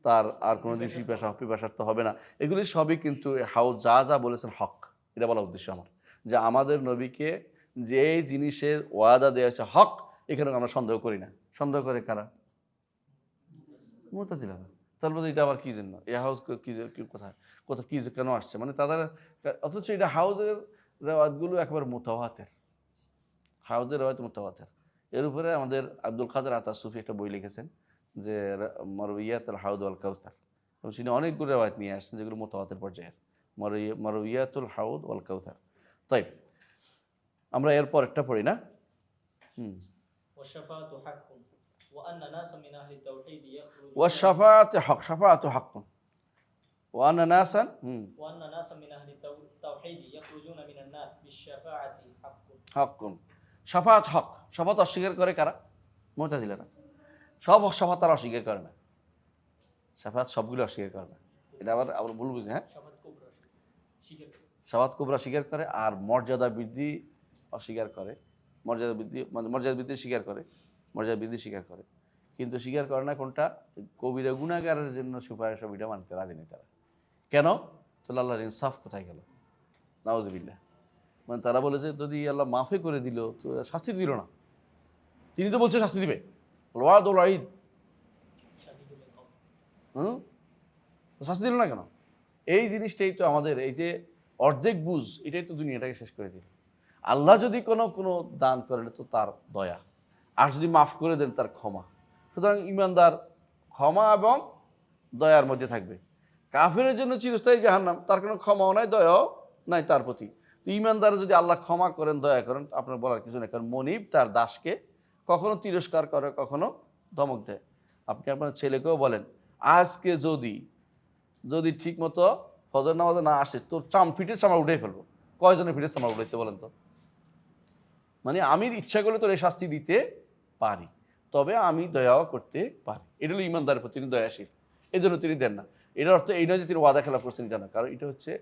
তার আর কোনোদিন পিপাসার্থ তো হবে না। এগুলি সবই কিন্তু হাউজ যা যা বলেছেন হক। এটা বলা উদ্দেশ্য আমার, যে আমাদের নবীকে যে জিনিসের ওয়াদা দেওয়া হয়েছে হক, এখানে আমরা সন্দেহ করি না। সন্দেহ করে কারা? মুতাজিলারা। তারপরে এটা আবার কি জন্য এই হাউস, কি কোথায় কি কেন আসছে, মানে তাদের, অথচ এটা হাউজের রেওয়ায়তগুলো একেবারে মুতাওয়াতির, হাউজের রেওয়ায়ত মুতাওয়াতির। এর উপরে আমাদের আব্দুল কাদের আতা সুফি একটা বই লিখেছেন, যে মারউইয়াতুল হাউদ ওয়াল কাউসার, এবং তিনি অনেকগুলো রেওয়ায়ত নিয়ে আসছেন যেগুলো মুতাওয়াতির পর্যায়ের। মারউইয়াতুল হাউদ ওয়াল কাউসার। তাই আমরা এরপর একটা পড়ি না। والشفاعة حق وأن ناسا من أهل التوحيد يخرجون ওয়াশাফাআতু হক, শাফাআতু হাক্কুন। ওয়ানা নাসান وأن ناسا من أهل التوحيد يخرجون من النار بالشفاعة حق হকুন শাফাত হক শাফাত অস্বীকার করে কারা মুতাজিলারা সব শাফাত তারা অস্বীকার করে না শাফাত সবগুলো অস্বীকার করে না এটা আবার আমরা ভুল বুঝি হ্যাঁ شفاعة كبرى شكر শাফাত কুবরা স্বীকার করে আর মর্যাদা বৃদ্ধি অস্বীকার করে মর্যাদা বৃদ্ধি মর্যাদা বৃদ্ধি স্বীকার করে মর্যাদা বৃদ্ধি স্বীকার করে কিন্তু স্বীকার করে না কোনটা কবিরা গুনাহগারের জন্য সুপারিশ ওইটা মানতে রাজি নেই তারা কেন তো আল্লাহর ইনসাফ কোথায় গেল নাউজুবিল্লাহ মানে তারা বলে যে যদি আল্লাহ মাফে করে দিল তো শাস্তি দিল না তিনি তো বলছে শাস্তি দিবে ওয়াদুল ঈদ شديد العقاب তো শাস্তি দিল না কেন এই জিনিসটাই তো আমাদের এই যে অর্ধেক বুঝ এটাই তো দুনিয়াটাকে শেষ করে দিল আল্লাহ যদি কোনো দান করেন তো তার দয়া আর যদি মাফ করে দেন তার ক্ষমা সুতরাং ইমানদার ক্ষমা এবং দয়ার মধ্যে থাকবে কাফেরের জন্য চিরস্থায়ী জাহান্নাম তার কোনো ক্ষমাও নাই দয়াও নাই তার প্রতি তো ইমানদার যদি আল্লাহ ক্ষমা করেন দয়া করেন আপনার বলার কিছু নেই কারণ মনিব তার দাসকে কখনো তিরস্কার করে কখনো ধমক দেয় আপনি আপনার ছেলেকেও বলেন আজকে যদি ঠিক মতো ফজর নামাজে না আসে তোর পিঠের চামড়া উঠে ফেলবো কয়জনের পিঠের চামড়া উঠেছে বলেন তো মানে আমি ইচ্ছা করলে তোর এই শাস্তি দিতে পারি তবে আমি দয়াও করতে পারি এটা হলো ইমানদারের প্রতি তিনি দয়াশীল এই জন্য তিনি দেন না এটার অর্থ এই নয় যে তিনি ওয়াদা খেলাপ করছেন এটা না কারণ এটা হচ্ছে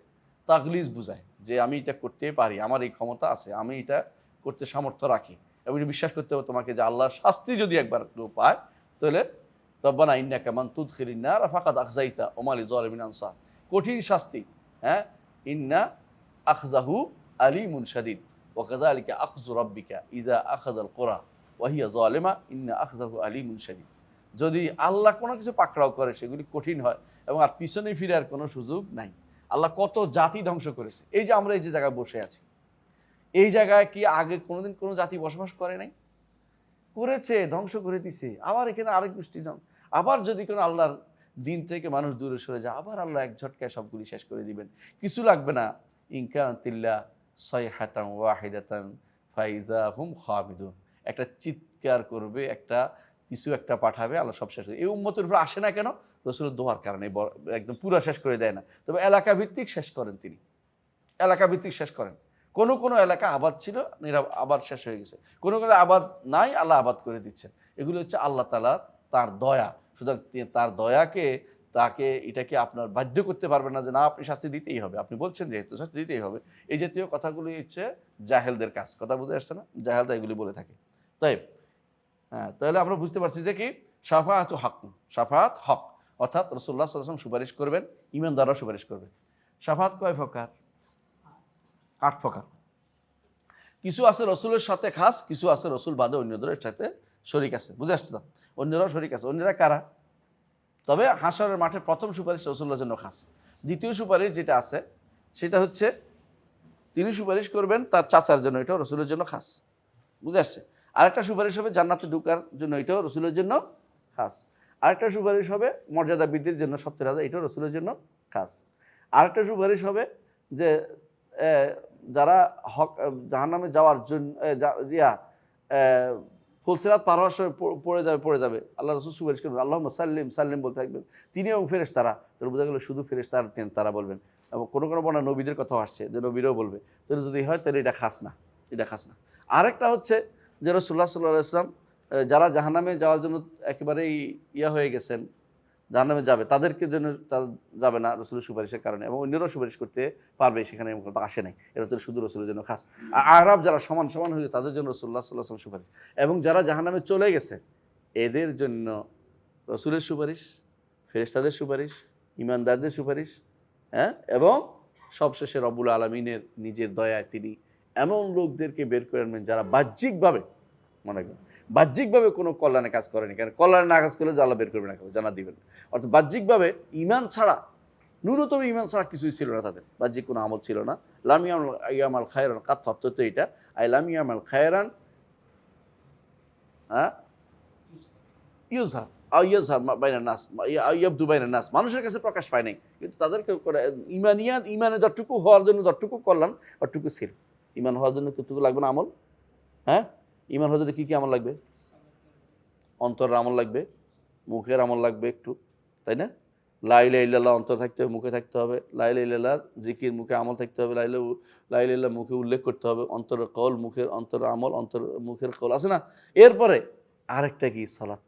তাগলিজ বুঝায় যে আমি এটা করতে পারি আমার এই ক্ষমতা আছে আমি এটা করতে সামর্থ্য রাখি এবং এটা বিশ্বাস করতে হবে তোমাকে যে আল্লাহর শাস্তি যদি একবার কেউ পায় তাহলে রব্বানা ইন্নাকা মান তুদখিলিন নার ফাকাদ আখযাইতা ওয়া মা লিযালিমিন আনসার কঠিন শাস্তি হ্যাঁ ইন্না আখযাহু আলীমুন শাদীদ ওয়া কাযালিকা আখযু রাব্বিকা ইযা আখাযাল কুরা ওয়া হিয়া যালিমা ইন্না আখযাহু আলীমুন শাদীদ যদি আল্লাহ কোনো কিছু পাকড়াও করে সেগুলি কঠিন হয় এবং আর পিছনে ফিরে আর কোনো সুযোগ নাই আল্লাহ কত জাতি ধ্বংস করেছে এই যে আমরা এই যে জায়গায় বসে আছি এই জায়গায় কি আগে কোনোদিন কোনো জাতি বসবাস করে নাই করেছে ধ্বংস করে দিছে আবার এখানে আরেক গোষ্ঠী আবার যদি কোনো আল্লাহর দিন থেকে মানুষ দূরে সরে যায় আবার আল্লাহ এক ঝটকায় সবগুলি শেষ করে দিবেন কিছু লাগবে না ইনকাতিল্লাহ সাইহাতান ওয়াহিদাতান ফাইজা হুম খামিদুন একটা চিৎকার করবে কিছু একটা পাঠাবে আল্লাহ সব শেষ করে এই উম্মতের উপর আসে না কেন রসুলের দোয়ার কারণে একদম পুরো শেষ করে দেয় না তবে এলাকা ভিত্তিক শেষ করেন তিনি এলাকা ভিত্তিক শেষ করেন কোনো এলাকা আবাদ ছিল আবার শেষ হয়ে গেছে কোনো আবাদ নাই আল্লাহ আবাদ করে দিচ্ছেন এগুলো হচ্ছে আল্লাহ তাআলার তার দয়া সুতরাং তার দয়াকে তাকে এটাকে আপনার বাধ্য করতে পারবেন না যে না আপনি শাস্তি দিতেই হবে আপনি বলছেন যেহেতু শাস্তি দিতেই হবে এই জাতীয় কথাগুলি হচ্ছে জাহেলদের কাজ কথা বুঝে আসছে না জাহেলরা এগুলি বলে থাকে তাই হ্যাঁ তাহলে আমরা বুঝতে পারছি যে কি শাফাআতু হক শাফাআত হক অর্থাৎ রাসূলুল্লাহ সাল্লাল্লাহু আলাইহি ওয়াসাল্লাম সুপারিশ করবেন ঈমানদাররা সুপারিশ করবে শাফাআত কয় প্রকার 8 প্রকার কিছু আছে রসুলের সাথে খাস কিছু আছে রসুল বাদে অন্যদের সাথে শরীক আছে বুঝে আসছে তো অন্যরাও শরীক আছে অন্যরা কারা তবে হাশরের মাঠে প্রথম সুপারিশ রসুল্লাহর জন্য খাস দ্বিতীয় সুপারিশ যেটা আছে সেটা হচ্ছে তিনি সুপারিশ করবেন তার চাচার জন্য এটাও রসুলের জন্য খাস বুঝে আসছে আরেকটা সুপারিশ হবে জান্নাতে ঢোকার জন্য এটাও রসুলের জন্য খাস আরেকটা সুপারিশ হবে মর্যাদা বৃদ্ধির জন্য 70,000 এটাও রসুলের জন্য খাস আরেকটা সুপারিশ হবে যে যারা হক জাহান্নামে যাওয়ার জন্য ফুলসিরাত পার হওয়ার সময় পড়ে যাবে আল্লাহ রসুল সুপারিশ করবেন আল্লাহুম্মা সাল্লিম বলতে থাকবেন তিনি এবং ফেরেশতারা তারা বোঝা গেল শুধু ফেরেশতারা তারা বলবেন এবং কোনো বর্ণনা নবীদের কথাও আসছে যে নবীরাও বলবে তাহলে যদি হয় তাহলে এটা খাস না আরেকটা হচ্ছে যে রাসূলুল্লাহ সাল্লাল্লাহু আলাইহি ওয়াসাল্লাম যারা জাহান্নামে যাওয়ার জন্য একেবারেই হয়ে গেছেন জাহান্নামে যাবে তাদেরকে জন্য যাবে না রসুলের সুপারিশের কারণে এবং অন্যরাও সুপারিশ করতে পারবে সেখানে কথা আসে নাই এটা তো শুধু রসুলের জন্য খাস আরব যারা সমান হয়ে তাদের জন্য রাসূলুল্লাহ সাল্লাল্লাহু আলাইহি ওয়াসাল্লাম সুপারিশ এবং যারা জাহান্নামে চলে গেছে এদের জন্য রসুলের সুপারিশ ফেরেশতাদের সুপারিশ ঈমানদারদের সুপারিশ হ্যাঁ এবং সবশেষে রব্বুল আলামিনের নিজের দয়ায় তিনি এমন লোকদেরকে বের করে আনবেন যারা বাহ্যিকভাবে মনে করেন বাহ্যিকভাবে কোনো কল্যাণে কাজ করেনি কারণ কল্যাণে না কাজ করলে আল্লাহ বের করবে না জানা দিবেন অর্থাৎ বাহ্যিকভাবে ঈমান ছাড়া ন্যূনতম ঈমান ছাড়া কিছুই ছিল না তাদের বাহ্যিক কোনো আমল ছিল না লাম ইয়ামাল খায়রান কাত তো এটা লাম ইয়ামাল খায়রান হ্যাঁ ইউজহার বাইনান নাস ইয়াবদু বাইনান নাস মানুষের কাছে প্রকাশ পায় নাই কিন্তু তাদেরকে ইমানে যতটুকু হওয়ার জন্য যতটুকু করলাম ততটুকু ছিল ঈমান হওয়ার জন্য কতটুকু লাগবে না আমল হ্যাঁ ঈমান হওয়ার জন্য কী আমল লাগবে অন্তরের আমল লাগবে মুখের আমল লাগবে একটু তাই না লা ইলাহা ইল্লাল্লাহ অন্তর থাকতে হবে, মুখে থাকতে হবে। লা ইলাহা ইল্লাল্লাহর জিকির মুখে আমল থাকতে হবে। লা ইলাহা ইল্লাল্লাহ মুখে উল্লেখ করতে হবে। অন্তরের কওল, মুখের অন্তরের আমল, মুখের কওল আছে না? এরপরে আরেকটা কি? সালাত।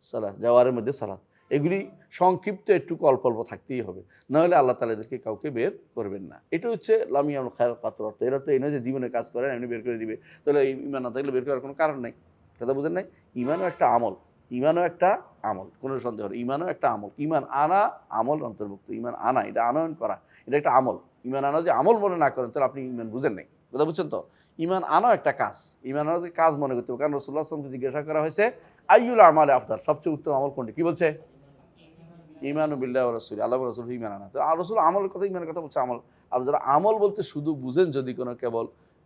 সালাত, জাওয়ারের মধ্যে সালাত। এগুলি সংক্ষিপ্ত একটু অল্প অল্প থাকতেই হবে। নাহলে আল্লাহ তাআলা এদেরকে কাউকে বের করবেন না। এটা হচ্ছে লাম ইয়ামুল খায়রাত কাতুর অর্থ। এর অর্থ এই নয় যে জীবনে কাজ করেন এমনি বের করে দিবে। তাহলে ঈমান না থাকলে বের করার কোনো কারণ নাই। কথা বুঝেন নাই? ঈমানও একটা আমল। ঈমানও একটা আমল। কোনো সন্দেহ নেই। ঈমানও একটা আমল। ঈমান আনা আমল অন্তর্ভুক্ত। ঈমান আনা এটা আনয়ন করা। এটা একটা আমল। ঈমান আনা যদি আমল মনে না করেন তাহলে আপনি ঈমান বুঝেন নাই। কথা বুঝছেন তো? ঈমান আনাও একটা কাজ। ঈমান আনা কাজ মনে করতে হবে। কারণ রাসূলুল্লাহ সাল্লাল্লাহু আলাইহি ওয়াসাল্লামকে জিজ্ঞাসা করা হয়েছে আইয়ুল আমালি আফদাল? সবচেয়ে উত্তম আমল কোনটি? কি বলছে? ঈমানু বিল্লাহি ওয়া রাসূলি। আল্লাহ ওয়া রাসূলিহি ঈমান আনা। তো রাসূল আমলের কথা ঈমানের কথা বলছে আমল। আর যারা আমল বলতে শুধু বুঝেন যদি কোনো কেবল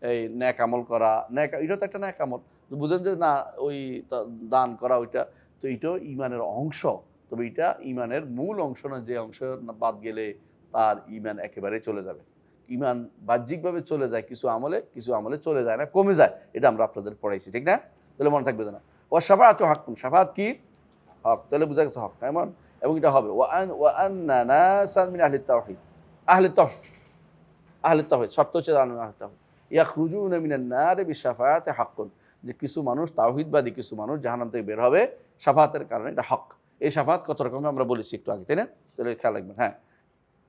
এই নেক আমল করা, নেক এটা তো একটা নেক আমল। তো বুঝেন যে না ওই দান করা ওইটা তো এটাও ঈমানের অংশ। তবে এটা ঈমানের মূল অংশ না, যে অংশ বাদ গেলে তার ঈমান একেবারেই চলে যাবে। ঈমান বাহ্যিকভাবে চলে যায় কিছু আমলে চলে যায় না, কমে যায়। এটা আমরা আপনাদের পড়াইছি, ঠিক না? তাহলে মনে থাকবে না। ওয়া শাফাআতু হাক্কুন। শাফাআত কি? হক। তাহলে বুঝা গেছে হক। এমন এবং এটা হবে। ওয়া আন্না নাসান মিন আহলিত তাওহীদ। আহলিত তাওহীদ, আহলিত তাওহীদ শর্ত হচ্ছে আহলিত তাওহীদ। ইয়াখরুজুনা মিনান নারি বিশাফাআতি হাক্কুন। যে কিছু মানুষ তাওহীদবাদী কিছু মানুষ জাহান্নাম থেকে বের হবে শাফাআতের কারণে, এটা হক। এই শাফাআত কত রকম আমরা বলেছি একটু আগে, তাই না? তাহলে খেয়াল রাখবেন। হ্যাঁ,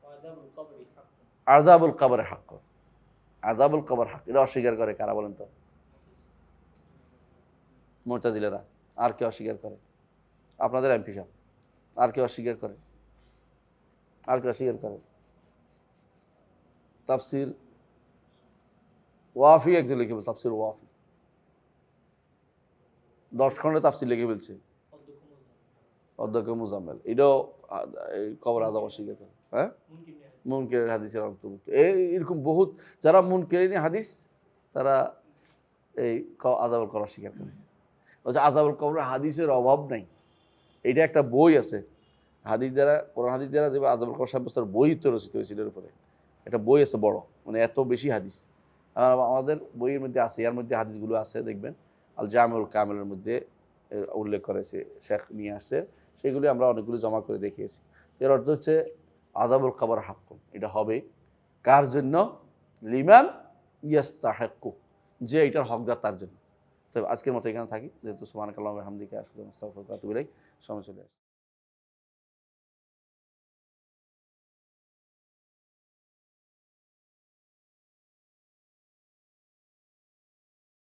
وعذاب القبر حق আযাবুল কবর হক। আযাবুল কবর হক। এটা অস্বীকার করে কারা বলেন তো? মুতাজিলারা। আর কে অস্বীকার করে? আপনাদের এমপি সাহেব। আর কে অস্বীকার করে? আর কে অস্বীকার করে? তাফসির ওয়াফি একজন লিখে বলছে, তাফসির ওয়াফি 10 খণ্ডে তাফসির লিখে ফেলছে অধ্যক্ষ মুজাম্মেল। এটাও এই কবর আযাব অস্বীকার করে। হ্যাঁ, মুনকিরের হাদিসের অন্তর্ভুক্ত। এরকম বহুত যারা মুনকিরিন হাদিস তারা এই আযাবুল কবর অস্বীকার করে। বলছে আযাবুল কবরের হাদিসের অভাব নাই। এটা একটা বই আছে হাদিস দ্বারা, কোরআন হাদিস দ্বারা যেভাবে আযাবুল কবর সাব্যস্তের বই তো রচিত হয়েছিল এর উপরে। একটা বই আছে বড়, মানে এত বেশি হাদিস আমাদের বইয়ের মধ্যে আছে। এর মধ্যে হাদিসগুলো আছে দেখবেন, আল জামিউল কামিলের মধ্যে উল্লেখ করেছে, শেখ নিয়ে আসছে। সেগুলি আমরা অনেকগুলো জমা করে দেখিয়েছি। এর অর্থ হচ্ছে আযাবুল কবর হাক্কুন। এটা হবে কার জন্য? লিমান ইয়াস্তাহিক্কু, যে এটার হকদার তার জন্য। তবে আজকের মতো এখানে থাকি, যেহেতু সুবহানাকাল্লাহু ওয়া বিহামদিকা আশহাদু আল্লা ইলাহা ইল্লা আনতা আস্তাগফিরুকা ওয়া আতুবু ইলাইক। সময় চলে আসে।